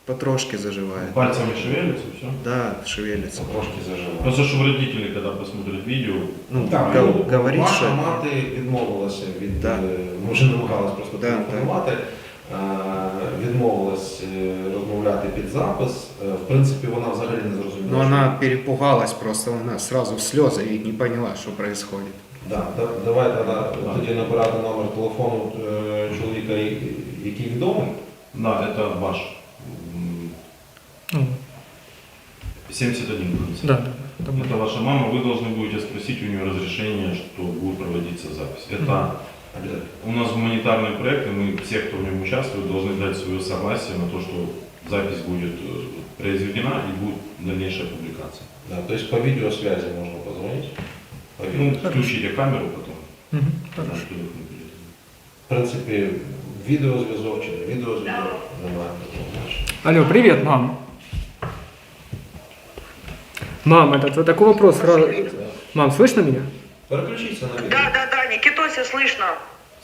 потрошки заживает. Пальцами шевелится, все. Да, шевелится. Трошки заживає. Просто чтобы родители, когда посмотрят видео, Ну, Так, говорит, ваша что... мати відмовилася від, Да. ми вже намагалися просто Да, телефонувати, відмовилась розмовляти під запис. В принципі, вона взагалі не зрозуміла. Но що- она перепугалась просто, она сразу в слезы и не поняла, что происходит. Да, давайте тоді набирати номер телефону чоловіка, який відомий. да, это ваш. Ну, 71 будет. да, да. Там Это ваша мама, вы должны будете спросить у нее разрешение, что будет проводиться запись. Это у нас гуманитарный проект, и мы, все, кто в нем участвует, должны дать свое согласие на то, что запись будет произведена и будет дальнейшая публикация. Да, то есть по видеосвязи можно позвонить. По Ну, видео. включите камеру потом. Мгм, Наш хорошо. телефон перейдет. В принципі, відеозв'язок чи не відеозв'язок немає такого значення. Алло, привет, мам. Мам, вот такой вопрос сразу. Мам, слышно меня? Переключіться на відео. Да, Никитося, слышно.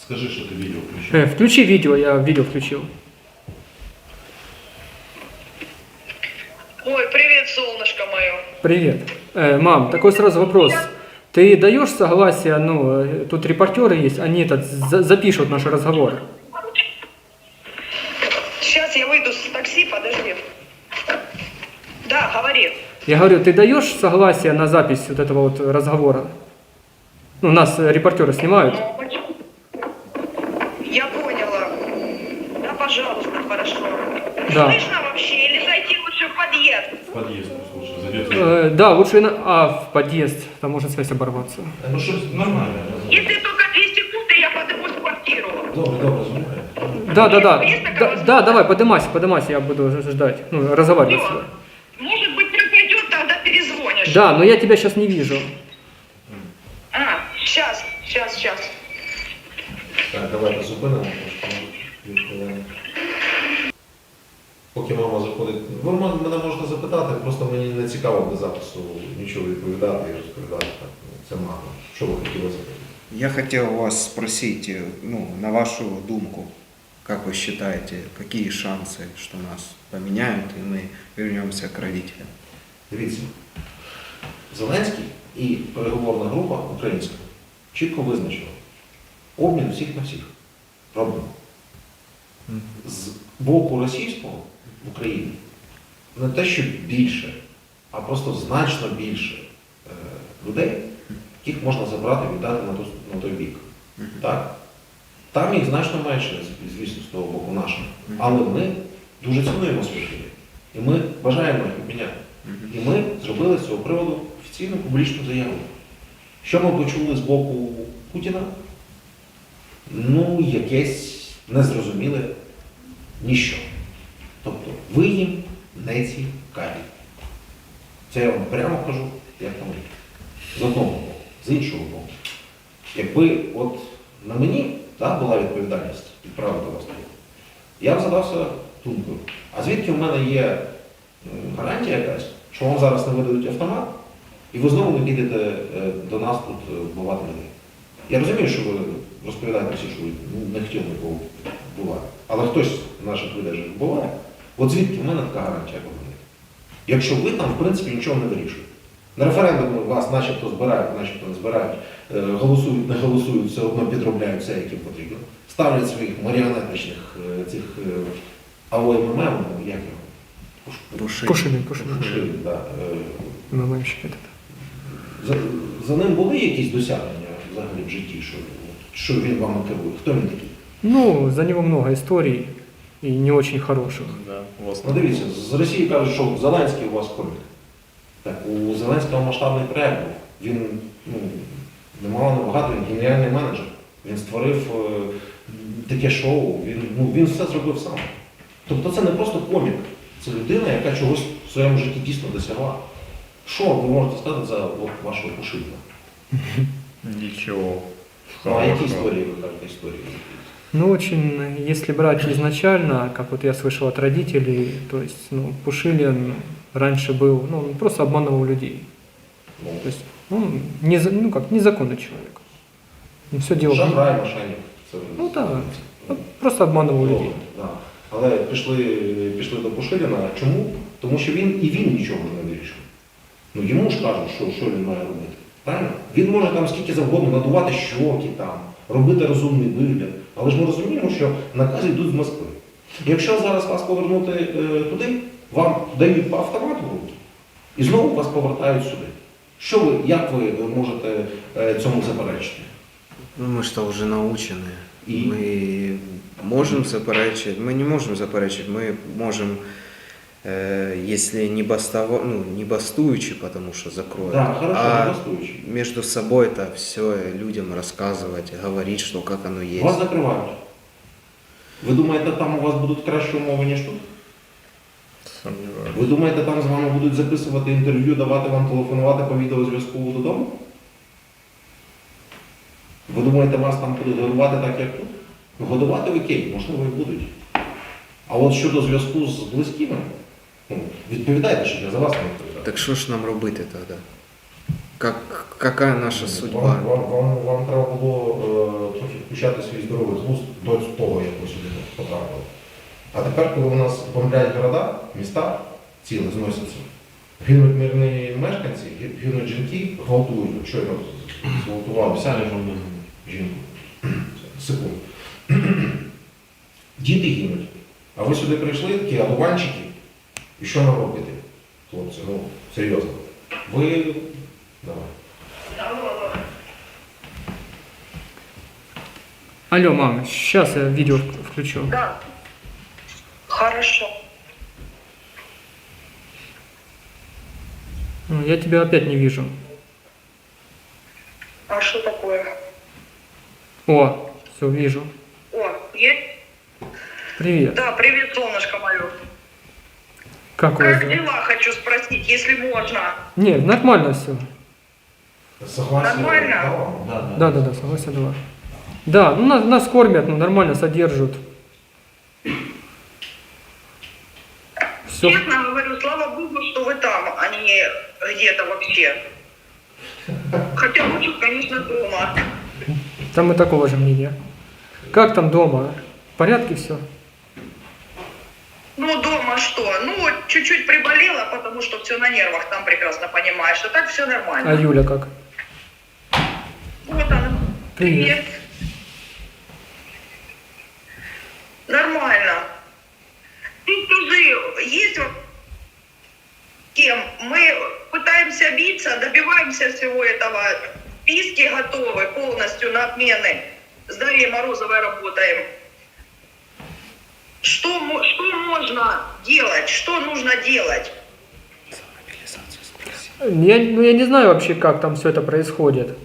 Скажи, что ты видео включил. Включи видео, я видео включил. Ой, привет, солнышко мое. Привет. Мам, такой сразу вопрос. Ты даешь согласие, ну, тут репортеры есть, они запишут наш разговор. Сейчас я выйду с такси, подожди. Да, говори. Я говорю, ты даешь согласие на запись вот этого вот разговора? Ну, нас репортеры снимают. Я поняла. Да, пожалуйста, хорошо. Да. Слышно вообще? Или зайти лучше в подъезд? В подъезд, слушай, зайдет. Да, лучше в подъезд, там может связь оборваться. Ну що ж, нормально. Если только 2 секунды, я поднимусь в квартиру. Добре, звоню. Да, давай, поднимайся, я буду ждать, ну, разговаривать с тобой. Может быть, не пойдет, тогда перезвонишь. Да, но я тебя сейчас не вижу. А, сейчас. Так, давайте зупинимо трошки. Поки мама заходить. Ви мене можете запитати, просто мені не цікаво до запису нічого відповідати і розповідати. Так, це мама. Що ви хотіли запитати? Я хотел вас спросить, ну, на вашу думку, как вы считаете, какие шансы, что нас поменяют и мы вернемся к родителям? Дивіться, Зеленський і переговорна група українська чітко визначила обмін всіх на всіх. Робимо. З боку російського в Україні не те, що більше, а просто значно більше людей, яких можна забрати і віддати на той бік. Так? Там їх значно менше, звісно, з того боку нашого. Але ми дуже цінуємо своїх людей. І ми бажаємо їх обміняти. І ми зробили з цього приводу офіційну публічну заяву. Що ми почули з боку Путіна? Ну, якесь незрозуміле ніщо. Тобто, ви їм не цікаві. Це я вам прямо кажу, як на мені. З одного боку, з іншого боку. Якби от на мені була відповідальність відправити вас туди, я б задався думкою. А звідки в мене є гарантія якась, що вам зараз не видадуть автомат, і ви знову не підете до нас тут вбивати людей. Я розумію, що ви розповідаєте всі, що ви не хотіли нікого вбивати. Але хтось наших людей вже вбиває. От звідки в мене така гарантія повинна? Якщо ви там, в принципі, нічого не вирішуєте. На референдумі вас начебто збирають, начебто не збирають, голосують, не голосують, все одно підробляють все, як їм потрібно. Ставлять своїх маріонетичних цих АОММ, як його? Пушили. Пушили, да. МММщики. За ним були якісь досягнення взагалі в житті, що він вам керує? Хто він такий? Ну, за него много историй и не очень хороших. Да, в Ну основном. дивіться, з Росії кажуть, що Зеленський у вас комік. Так, у Зеленського масштабний проєкт був. Він, немало небагато, він геніальний менеджер. Він створив таке шоу, він все зробив сам. Тобто це не просто комік, це людина, яка чогось в своєму житті дійсно досягла. Що ви можете сказати за вашого Пушилина? Ничего. Ну, а які хорошего. історії ви кажете історії? Ну, очень, если брать изначально, как вот я слышал от родителей, то есть, ну, Пушилин раньше был, ну, он просто обманывал людей. Ну, То есть он ну как, незаконный человек. Он все делал. шахрай, мошенник. Це Ну так, просто обманывал людей. Да. Але пішли до Пушиліна. Чому? Тому що він нічого не вирішив. Ну йому ж кажуть, що він має робити. Правильно? Він може там скільки завгодно надувати щоки там, робити розумний вигляд. Але ж ми розуміємо, що накази йдуть з Москви. Якщо зараз вас повернути туди, вам дають по автомату в руки і знову вас повертають сюди. Як ви можете цьому заперечити? Ну, мы что, уже научены. И? Мы можем заперечить, мы не можем заперечить, мы можем, если не бастуючи, потому что закроют, Да, хорошо, не а бастуючи. между собой это все людям рассказывать, говорить, что как оно есть. Вас закривають. Ви думаєте, там у вас будуть кращі умови, ніж тут? Сомневаюсь. Ви думаєте, там з вами будуть записувати інтерв'ю, давати вам телефонувати по відеозв'язку додому? Ви думаєте, вас там будуть годувати так, як тут? Ну, годувати окей, можливо, і будуть. А от щодо зв'язку з близькими, відповідайте, щоб я за вас не відповідав. Так що ж нам робити тоді? Какая наша судьба? Вам треба було трохи включати свій здоровий глузд до того, як ви сюди потрапили. А тепер, коли у нас бомблять города, міста, ціле зносяться, гинуть мирні мешканці, гинуть жінки, гвалтують, щойно зґвалтували Писали журналисты. жінку. Секунду. Діти гинуть. А ви сюди прийшли, такі одуванчики, і що нам робити? Хлопці, ну, серйозно. Ви... Давай. Алло, мам, сейчас я видео включу. Да. Хорошо. Ну, я тебя опять не вижу. А что такое? О, все, вижу. О, есть? Привет. Да, привет, солнышко мое. Как у вас Как дела? дела, хочу спросить, если можно. Не, нормально все. Согласен. Нормально? Да, согласен, давай. Да, ну нас кормят, ну нормально содержат. Все. Честно говорю, слава богу, что вы там, а не где-то вообще. Хотя лучше, конечно, дома. Там и такого же мнения. Как там дома? В порядке все? Ну, дома что? Ну, чуть-чуть приболела, потому что все на нервах, там прекрасно понимаешь. А так все нормально. А Юля как? Вот она. Привет. Нормально. Ты скажи, есть вот кем? Мы пытаемся биться, добиваемся всего этого. Списки готовы полностью на отмены. С Дарьей Морозовой работаем. Что можно делать? Что нужно делать? Я не знаю вообще, как там все это происходит.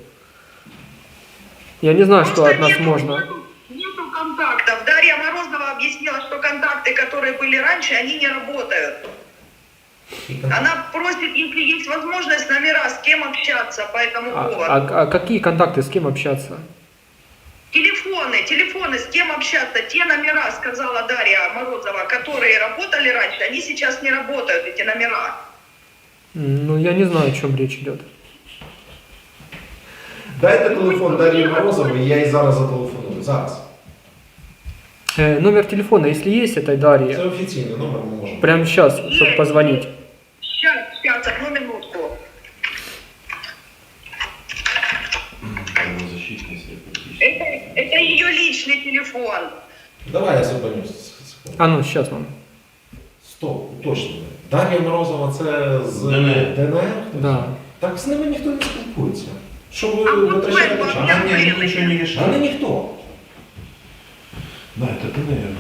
Я не знаю, что Просто от нас нету- можно. Нету контактов. Дарья Морозова объяснила, что контакты, которые были раньше, они не работают. Она просит, если есть возможность, номера, с кем общаться по этому поводу. А какие контакты, с кем общаться? Телефоны, с кем общаться. Те номера, сказала Дарья Морозова, которые работали раньше, они сейчас не работают, эти номера. Ну, я не знаю, о чем речь идет. Дайте телефон Дар'ї Морозової, я їй зараз зателефоную. Зараз. Номер телефона, если есть этой Це Дарьи, офіційний номер, ми можемо. прямо сейчас, чтобы позвонить. Сейчас, одну минутку. Правозащитный секретарь. Это ее личный телефон. Давай я зупинюсь. Секунду. А ну, сейчас, мам. Стоп, уточнення. Дар'я Морозова це з ДНР. ДНР? Да. Так з ними ніхто не спілкується. Що ви А от витрачаєте ви, час? я Она мне вырезала. ничего не А решает. не ніхто. Да, это ты, наверное.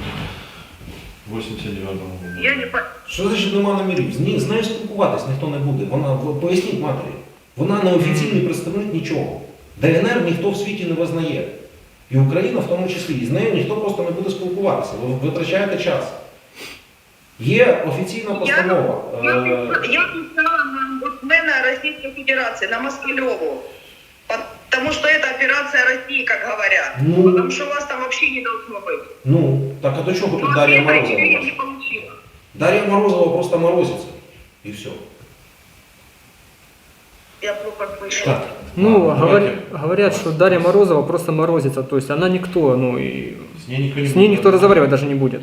89-го года. Я не по... Що значить нема номерів? З нею спілкуватись ніхто не буде. Поясніть матері. Вона не офіційний представник нічого. ДНР ніхто в світі не визнає. І Україна в тому числі. І з нею ніхто просто не буде спілкуватися. Ви витрачаєте час. Є офіційна постанова. Я писала на омбудсмена Российской Федерации, на Москалеву. Потому что это операция России, как говорят. Ну. Потому что у вас там вообще не должно быть. Ну, так а до чого Но тут Дар'я ответа Морозова? я не получила. Дар'я Морозова просто морозиться. И все. Я плохо слышу. Так. Ну, ладно, давайте. говорят, что Дарья Морозова просто морозится, то есть она никто, ну и С ней никто не с ней будет никто разговаривать даже не будет.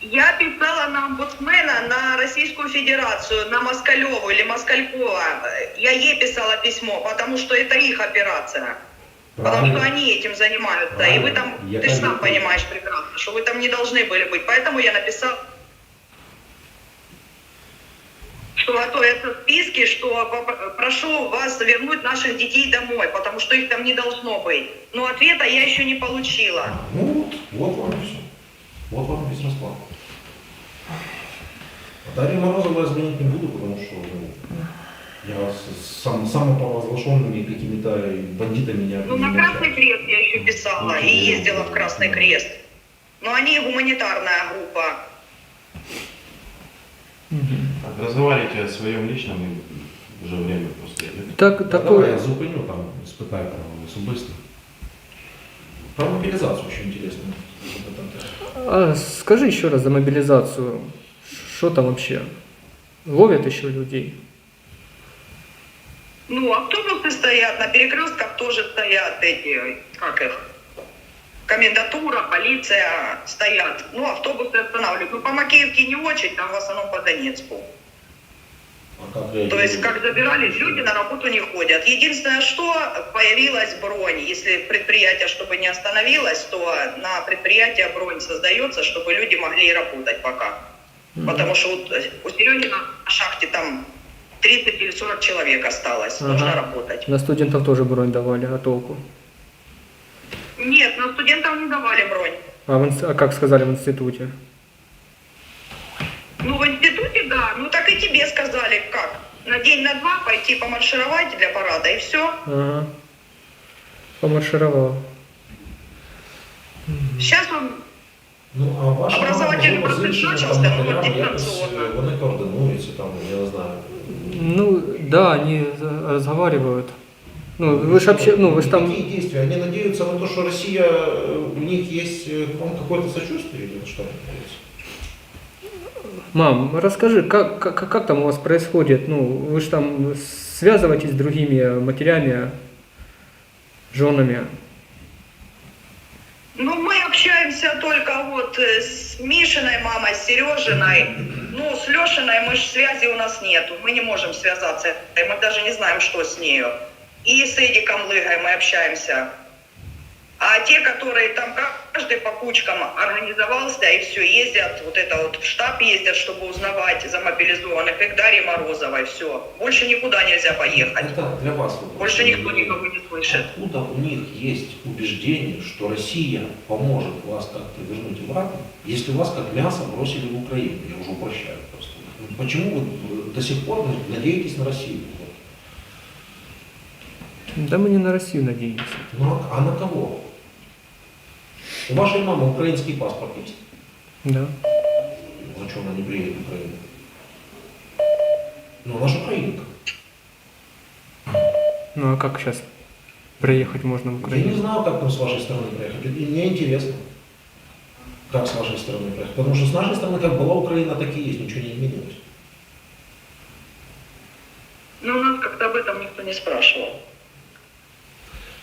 Я писала на омбудсмена, на Российскую Федерацию, на Москалеву или Москалькова. Я ей писала письмо, потому что это их операция. Потому что Правильно. они этим занимаются. И Правильно. вы там, Я ты же сам конечно. понимаешь прекрасно, что вы там не должны были быть. Поэтому я написала, что готовятся списки, что прошу вас вернуть наших детей домой, потому что их там не должно быть. Но ответа я еще не получила. Ну вот вам и все. Вот вам весь расклад. А Дарью Морозову я звонить не буду, потому что я с самопровозглашенными какими-то бандитами не Ну, на не Красный общаюсь. Крест я еще писала и ездила в Красный Крест. Но они гуманитарная группа. Так, разговаривайте о своем личном, и уже время просто идет. Так, Да, такой... давай я зупиню там, спитаю про особисто. Про мобилизацию очень интересно. А скажи еще раз за мобилизацию. Что там вообще? Ловят еще людей? Ну, автобусы стоят, на перекрестках тоже стоят эти, как их, комендатура, полиция стоят. Ну, автобусы останавливают. Ну, по Макеевке не очень, там в основном по Донецку. А как То есть, как забирали, люди на работу не ходят. Единственное, что появилась бронь. Если предприятие, чтобы не остановилось, то на предприятие бронь создается, чтобы люди могли работать пока. Потому что вот у Сереги на шахте там 30 или 40 человек осталось, Ага. нужно работать. На студентов тоже бронь давали, а толку? Нет, но студентам не давали бронь. А как сказали в институте? Ну, в институте, да. Ну, так и тебе сказали, как? На день, на два пойти помаршировать для парада, и все. Ага. Помаршировал. Сейчас он... Ну, а ваша Образовательний мама, можливо, процес з іншими почався, там ну, матеріалами якось дистанційно. вони координуються, там, я не знаю. Ну, да, они разговаривают. Ну, вы же вообще, ну, вы же там... Какие действия? Они надеются на то, что Россия, у них есть к вам какое-то сочувствие или что? Мам, расскажи, как там у вас происходит? Ну, вы же там связываетесь с другими матерями, женами? Ну, мы общаемся только вот с Мишиной мамой, с Сережиной. Ну, с Лешиной мы ж связи у нас нету, мы не можем связаться. И мы даже не знаем, что с нею. И с Эдиком Лыгой мы общаемся. А те, которые там каждый по кучкам организовался и все, ездят, вот это вот в штаб ездят, чтобы узнавать за мобилизованных, и к Дарье Морозовой, все. Больше никуда нельзя поехать. Это для вас. вопрос. Больше никто никого не слышит. Откуда у них есть убеждение, что Россия поможет вас как-то вернуть обратно, если вас как мясо бросили в Украину? Я уже упрощаю просто. Почему вы до сих пор надеетесь на Россию? Да мы не на Россию надеемся. Ну, а на кого? У вашей мамы украинский паспорт есть? Да. Ну, а что она не приедет в Украину? Ну, она же украинка. Ну а как сейчас проехать можно в Я не Украину? знаю, как там с вашей стороны проехать. И мне интересно, как с вашей стороны проехать. Потому что с нашей стороны, как была Украина, так и есть, ничего не изменилось. Но у нас как-то об этом никто не спрашивал.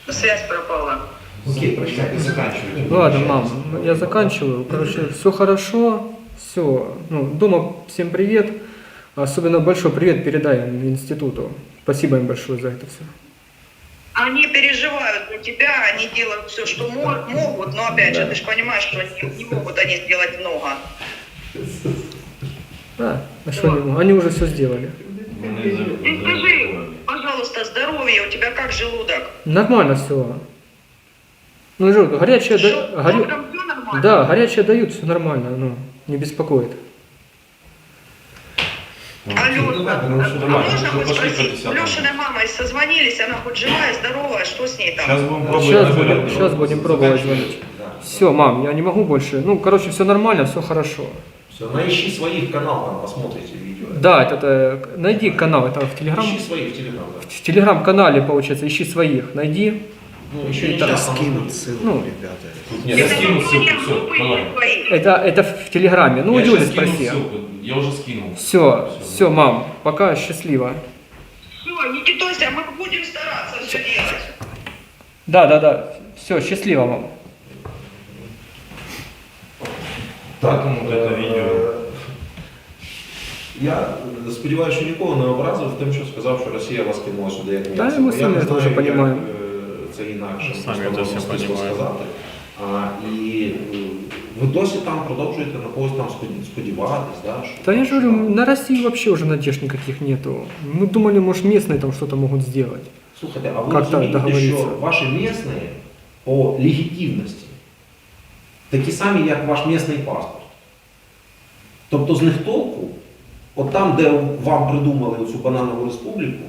Связь пропала. Окей, прощайте, заканчивайте. Ладно, мам, я заканчиваю. Короче, все хорошо, все. Ну, дома всем привет. Особенно большой привет передай институту. Спасибо им большое за это все. Они переживают за тебя, они делают все, что могут, но опять же, ты же понимаешь, что не могут они сделать много. А что они? Они уже все сделали. Ты скажи, пожалуйста, здоровье, у тебя как желудок? Нормально все. Ну, же, горячее, Что, да, утром всё нормально? да, горячее дают, все нормально, ну, не беспокоит. Алёша, ну, что, а давай, можно ну, хоть пошли спросить, по у 10-му. Лешиной мамой созвонились, она хоть живая, здоровая, что с ней Сейчас там? будем пробовать. Сейчас будем пробовать звонить. Все, мам, я не могу больше. Ну, короче, все нормально, все хорошо. Все, наищи своих канал, там посмотрите видео. Да, это найди канал, это в Телеграм. Ищи своих в Телеграм, да. В Телеграм-канале, получается, ищи своих, найди. Ну, еще не Это час, скинут будет. ссылку, Ну, ребята. Нет, я скинул ссылку, все, давай. Это в Телеграме. Ну, Я Юля, сейчас скину спроси. ссылку, я уже скинул. Все, мам, пока, счастливо. Все, Никитося, мы будем стараться все делать. Да. Все, счастливо, мам. Так, це відео. Я сподіваюся, що нікого не образив тим, що сказав, що Росія вас кинула сюди як Та, м'ясо. ми Бо самі не це знаю, вже як, понімаємо. Це інакше Самі просто це все можна стисло понімаємо. сказати. І ви досі там продовжуєте на когось там сподіватись, да, що, Да я же що говорю, там- на России вообще уже надежд никаких нету. Мы думали, может, местные там что-то могут сделать. Слухайте, а ви Як так розумієте, договоритися? що ваші місні по легітимності такі самі, як ваш місний паспорт. Тобто з них толку, от там, де вам придумали цю бананову республіку,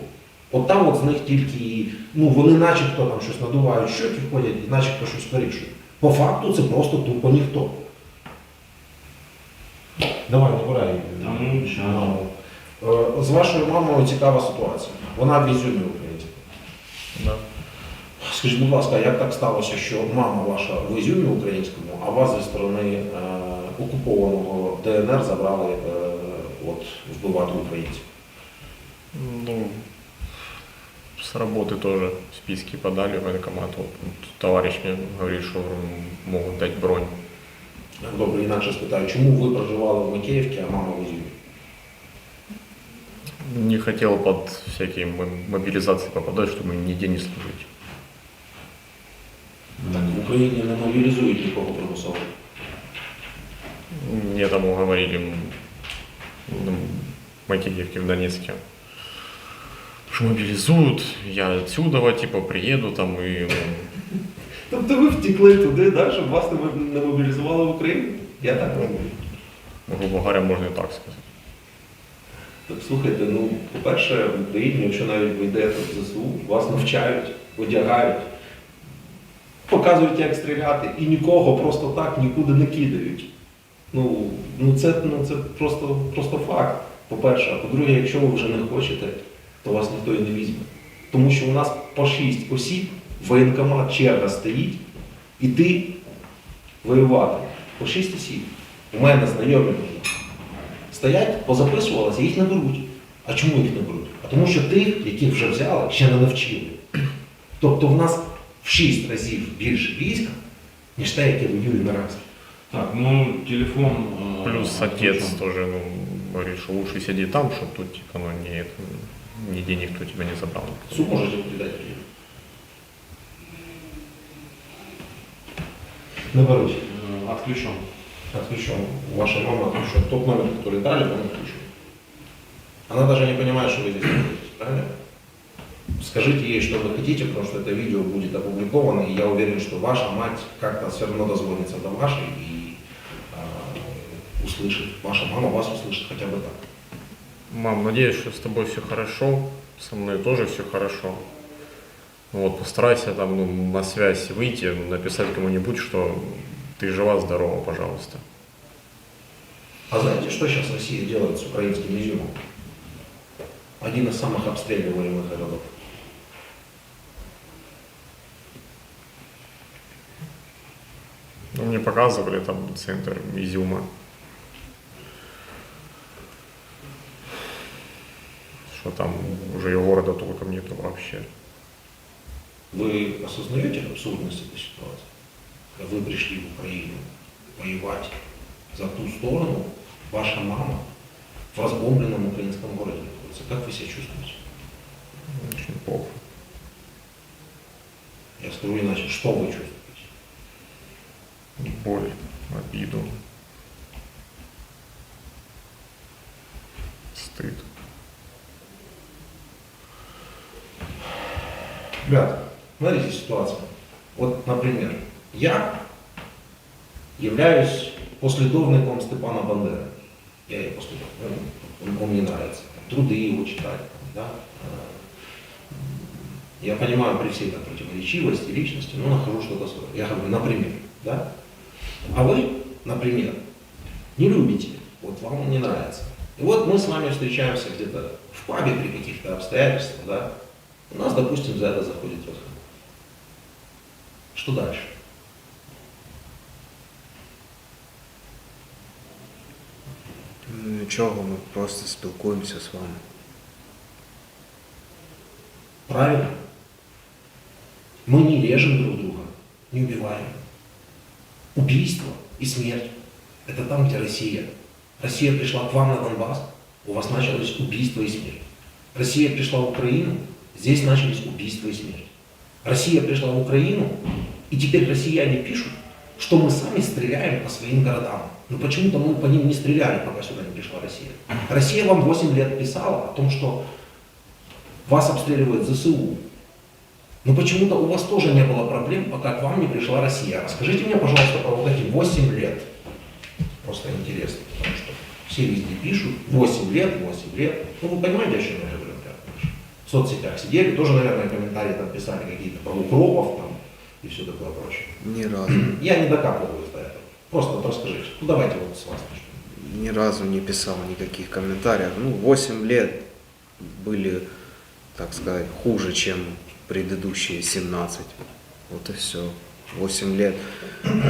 от там от з них тільки, ну вони начебто там щось надувають щоки, ходять і начебто щось вирішують. По факту це просто тупо ніхто. Давай, набирай. Та ну, щас. Маму. З вашою мамою цікава ситуація. Вона в Ізюмі українська. Да. Скажіть, будь ласка, як так сталося, що мама ваша в Ізюмі українському, а вас зі сторони окупованого ДНР забрали от, вбивати українців? Ну, с работы тоже списки подали в военкомат. Вот, товарищ мне говорит, что могут дать бронь. Добре, інакше спитаю, чому ви проживали в Макеївці, а мама в Ізюмі? Не хотел под всякие мобилизации попадать, чтобы нигде не служить. Так, в Україні не мобілізують нікого примусово. Мне там уговорили в Макеевке в Донецке, что мобилизуют, я отсюда типа приеду там и Тобто ви втекли туди, да, щоб вас не мобілізували в Україну? Я так розумію. грубо говоря, можно и так сказать. Так, слухайте, ну, по-перше, в Україні, якщо навіть ви йдете в ЗСУ, вас навчають, одягають, показують, як стріляти, і нікого просто так нікуди не кидають. Це просто факт, по-перше. А по-друге, якщо ви вже не хочете, то вас ніхто і не візьме. Тому що у нас по 6 осіб, воєнкомат черга стоїть, іти воювати. По 6 осіб. У мене знайомі люди. Стоять, позаписувалися, їх не беруть. А чому їх не беруть? А тому що тих, яких вже взяли, ще не навчили. Тобто в нас в 6 разів більше війська, ніж те, яке воює наразі. Так, ну, телефон... Плюс отец тоже, ну, говорит, что лучше сиди там, чтобы тут типа, нигде никто тебя не забрал. Суд можете віддати тоді. Не беруть. Отключен. Отключен. Ваша мама отключен. Тот номер, который дали, он отключен. Она даже не понимает, что вы здесь находитесь, правильно? Скажите ей, что вы хотите, потому что это видео будет опубликовано, и я уверен, что ваша мать как-то все равно дозвонится до вашей и услышит. Ваша мама вас услышит хотя бы так. Мам, надеюсь, что с тобой все хорошо, со мной тоже все хорошо. Вот, постарайся там на связь выйти, написать кому-нибудь, что ты жива-здорова, пожалуйста. А знаете, что сейчас Россия делает с украинским Изюмом? Один из самых обстреливаемых городов. Ну, мне показывали там центр Изюма. Что там уже и города толком нету вообще. Вы осознаете абсурдность этой ситуации? Когда вы пришли в Украину воевать за ту сторону, ваша мама в разбомбленном украинском городе находится. Как вы себя чувствуете? Очень плохо. Я скажу иначе, что вы чувствуете? Боль, обиду, стыд. Ребята, смотрите ситуацию. Вот, например, я являюсь последовником Степана Бандеры. Я его последовник. Он мне нравится. Труды его читать. Да? Я понимаю при всей этой противоречивости личности, но нахожу что-то свое. Я говорю, например, да? А вы, например, не любите, вот вам он не нравится. И вот мы с вами встречаемся где-то в пабе при каких-то обстоятельствах, да? У нас, допустим, за это заходит разговор. Что дальше? Ну, нічого, ми просто спілкуємося з вами. Правильно? Мы не режем друг друга, не убиваем. Убийство и смерть – это там, где Россия. Россия пришла к вам на Донбасс, у вас началось убийство и смерть. Россия пришла в Украину, здесь начались убийства и смерть. Россия пришла в Украину, и теперь россияне пишут, что мы сами стреляем по своим городам. Но почему-то мы по ним не стреляли, пока сюда не пришла Россия. Россия вам 8 лет писала о том, что вас обстреливает ЗСУ. Но почему-то у вас тоже не было проблем, пока к вам не пришла Россия. Расскажите мне, пожалуйста, про вот эти 8 лет. Просто интересно, потому что все везде пишут 8 лет, 8 лет. Ну, вы понимаете, о чем я говорю? В соцсетях сидели, тоже, наверное, комментарии там писали какие-то про укропов там и все такое прочее. Ни разу. Я не докапываюсь до этого. Просто вот расскажите. Ну, давайте вот с вас начнем. Ни разу не писал никаких комментариев. Ну, 8 лет были, так сказать, хуже, чем предыдущие 17. Вот и все. 8 лет.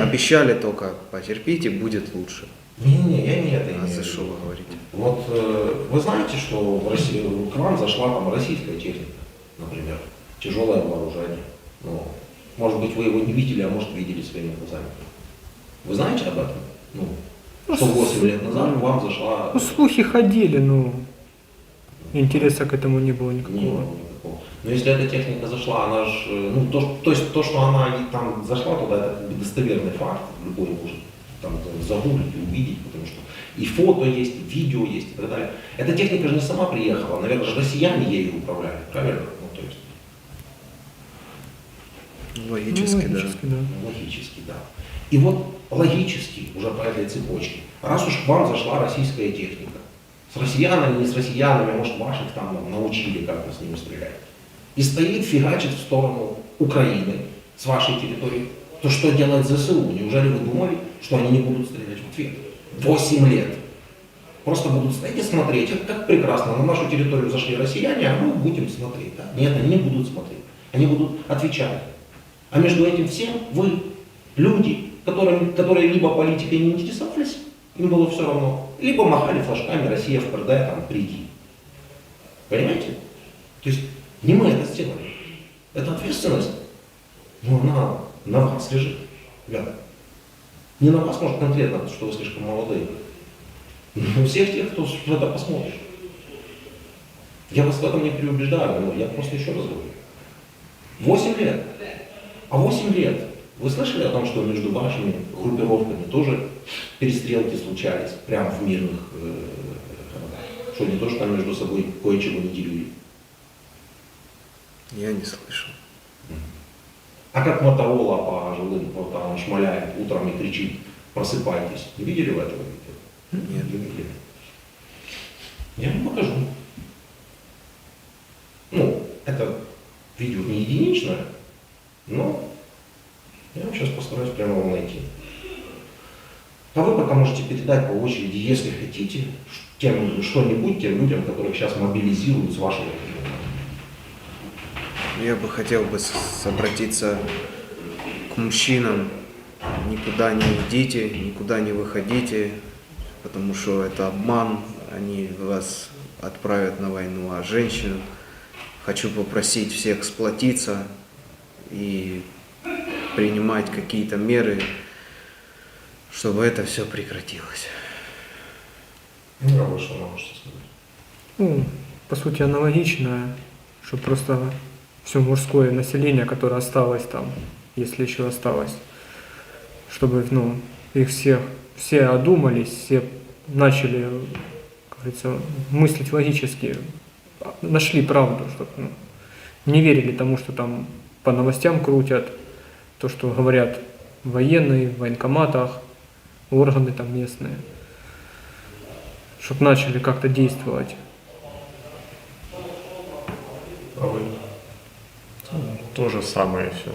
Обещали только потерпите, будет лучше. Не-не-не, я не это А имею в за виду. что вы говорите? Вот вы знаете, что в России, к вам зашла там российская техника, например, тяжелое вооружение. Ну, может быть, вы его не видели, а может, видели своими глазами. Вы знаете об этом? Ну, что 8 лет назад к вам зашла... Ну, слухи ходили, но интереса к этому не было Не никакого. было никакого. Но если эта техника зашла, она же, ну, то есть то, что она и там зашла туда, это как бы достоверный факт, любой может там загуглить и увидеть, потому что и фото есть, и видео есть, и так далее. Эта техника же не сама приехала, наверное, же россияне ею управляли, правильно? Ну, то есть, Логически, да. Логически, да. логически, да. И вот логически, уже по этой цепочке, раз уж к вам зашла российская техника, с россиянами, не с россиянами, может, ваших там научили как-то с ними стрелять, и стоит, фигачит в сторону Украины, с вашей территории, то что делает ЗСУ? Неужели вы думали, что они не будут стрелять в ответ? 8 лет. Просто будут стоять и смотреть, как прекрасно, на нашу территорию зашли россияне, а мы будем смотреть. Да? Нет, они не будут смотреть, они будут отвечать. А между этим всем вы, люди, которые либо политикой не интересовались, им было все равно, либо махали флажками «Россия в ПРД, там, приди». Понимаете? То есть не мы это сделали. Это ответственность, но она на вас лежит, ребята. Не на вас, может, конкретно, что вы слишком молодые, но у всех тех, кто в это посмотрит. Я вас в этом не переубеждаю, но я просто еще раз говорю. 8 лет. А 8 лет. Вы слышали о том, что между вашими группировками тоже перестрелки случались прямо в мирных городах? Что не то, что там между собой кое-чего не делили. Я не слышал. А как Моторола по жилым кварталам шмаляет утром и кричит «просыпайтесь». Не видели вы этого видео? Нет. Не видели. Я вам покажу. Ну, это видео не единичное, но я вам сейчас постараюсь прямо его найти. А вы пока можете передать по очереди, если хотите, что-нибудь тем людям, которых сейчас мобилизируют с вашего региона. Я бы хотел бы обратиться к мужчинам. Никуда не идите, никуда не выходите, потому что это обман, они вас отправят на войну. А женщин хочу попросить всех сплотиться и принимать какие-то меры, чтобы это все прекратилось. Ну, а вы что можете сказать? Ну, по сути, аналогично, что просто все мужское население, которое осталось там, если еще осталось, чтобы, ну, их все одумались, все начали, как говорится, мыслить логически, нашли правду, чтобы, ну, не верили тому, что там по новостям крутят, то, что говорят военные, в военкоматах, органы там местные, чтобы начали как-то действовать. А вы? То же самое все.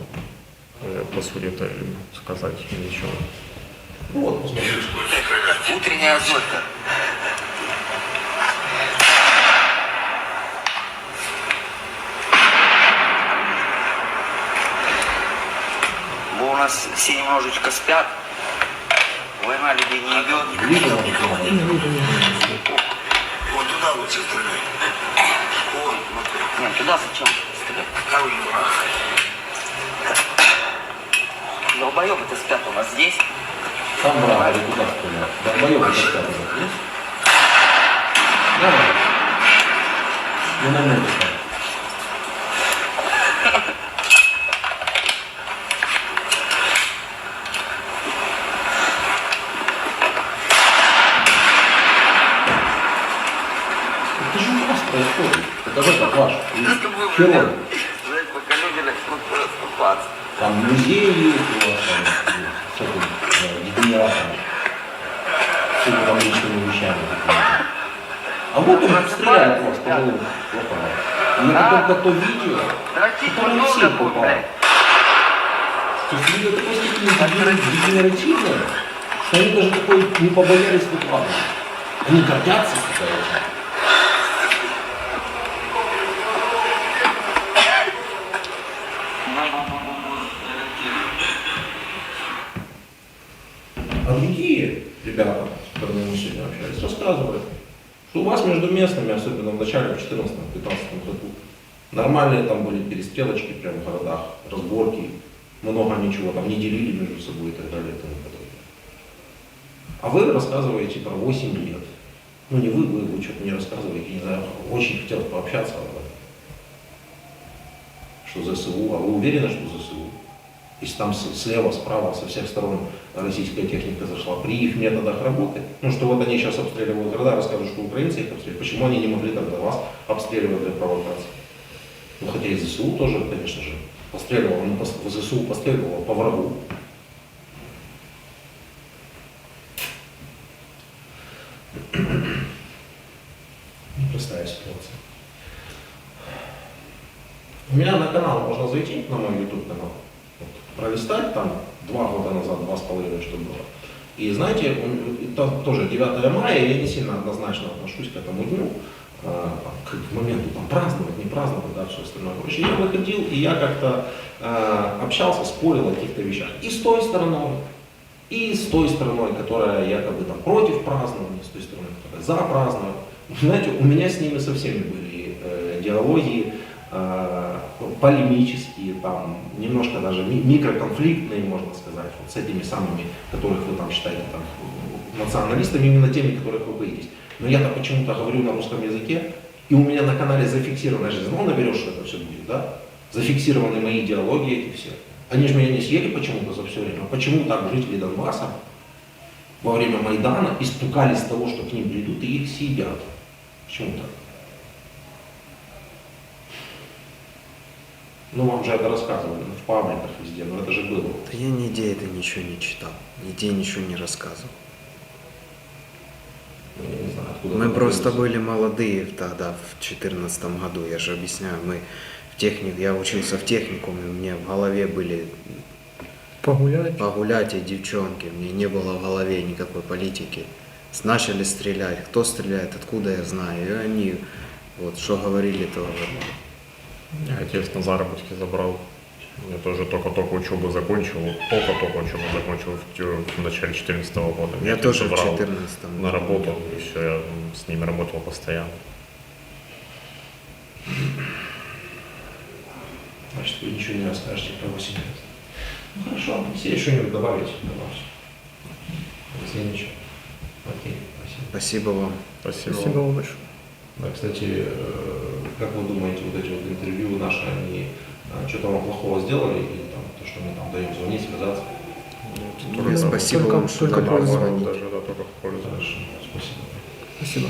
По сути, это сказать ничего. Ну вот, посмотрите. Утренняя зорька. у нас все немножечко спят. Война людей не идет. Видно, может, надо? Вон туда лучше стрелять. Вон, смотри. Нет, туда зачем стрелять? Долбоебы-то спят у нас здесь. Сам брат, говорит, куда стрелял? Долбоёбы поставили. Давай. Ну, на минуту. Это же у вас происходит. Это же это ваш. Герой. Знаете, пока люди начнут расступаться. Там музей есть у вас, там, с этим, генератором. С этими там личными вещами. А вот он стреляет в вас по голову. И это только то видео, Дрочить которое много все будет, попало. блядь. То есть люди до такой степени дегенеративные, что они даже такой не побоялись выкладывать. Они гордятся этим. А другие ребята, с которыми мы сегодня общались, рассказывают, что у вас между местными, особенно в начале, в 2014-2015 году, нормальные там были перестрелочки прямо в городах, разборки, много ничего, там не делили между собой и так далее и тому подобное. А вы рассказываете про 8 лет. Ну не вы что-то мне рассказываете, не знаю, очень хотел пообщаться об этом. Что ЗСУ, а вы уверены, что ЗСУ? Если там слева, справа, со всех сторон российская техника зашла, при их методах работы, ну что вот они сейчас обстреливают города, расскажут, что украинцы их обстреливают, почему они не могли тогда вас обстреливать для провокации? Ну хотя и ЗСУ тоже, конечно же, постреливал, ну ЗСУ постреливало по врагу. Непростая ситуация. У меня на канал можно зайти, на мой YouTube канал, вот, пролистать там 2 года назад, 2,5, что было. И знаете, это тоже 9 мая, я не сильно однозначно отношусь к этому дню, к моменту там праздновать, не праздновать, да, все остальное. Короче, я выходил, и я как-то общался, спорил о каких-то вещах. И с той стороной, и с той стороной, которая якобы там против празднования, с той стороной, которая за празднование. Знаете, у меня с ними со всеми были диалоги, полемические, там, немножко даже микроконфликтные, можно сказать, вот с этими самыми, которых вы там считаете там, националистами, именно теми, которых вы боитесь. Но я-то почему-то говорю на русском языке, и у меня на канале зафиксировано, я же знал наперед, что это все будет, да? Зафиксированы мои диалоги эти все. Они же меня не съели почему-то за все время. А почему так жители Донбасса во время Майдана испугались того, что к ним придут и их съедят? Почему так? Ну, вам же это рассказывали, в пабликах везде, но это же было. Да я нигде это ничего не читал, нигде ничего не рассказывал. Я не знаю, откуда Мы это просто появилось. были молодые тогда, в 2014 году, я же объясняю, я учился в техникуме, у меня в голове были Погулять. погулять и девчонки, мне не было в голове никакой политики. Начали стрелять, кто стреляет, откуда я знаю, и они, вот, что говорили, то говорили. Я отец на заработки забрал. Я тоже только-только учебу закончил, только-только учебу закончил в начале 2014 года. Я отец тоже в забрал 14-м. на работу, и все, я с ними работал постоянно. Значит, вы ничего не расскажете про 8 лет. Ну хорошо, если что-нибудь добавить, добавьте. Если ничего. Окей, спасибо. Спасибо вам. Спасибо. Спасибо вам большое. Да, кстати, как вы думаете, вот эти вот интервью наши, они что-то вам плохого сделали? Или там, то, что мы там даем звонить, связаться? Спасибо вам, что только дали пользу. позвонить. Даже, да, только в пользу. Хорошо, спасибо. Спасибо.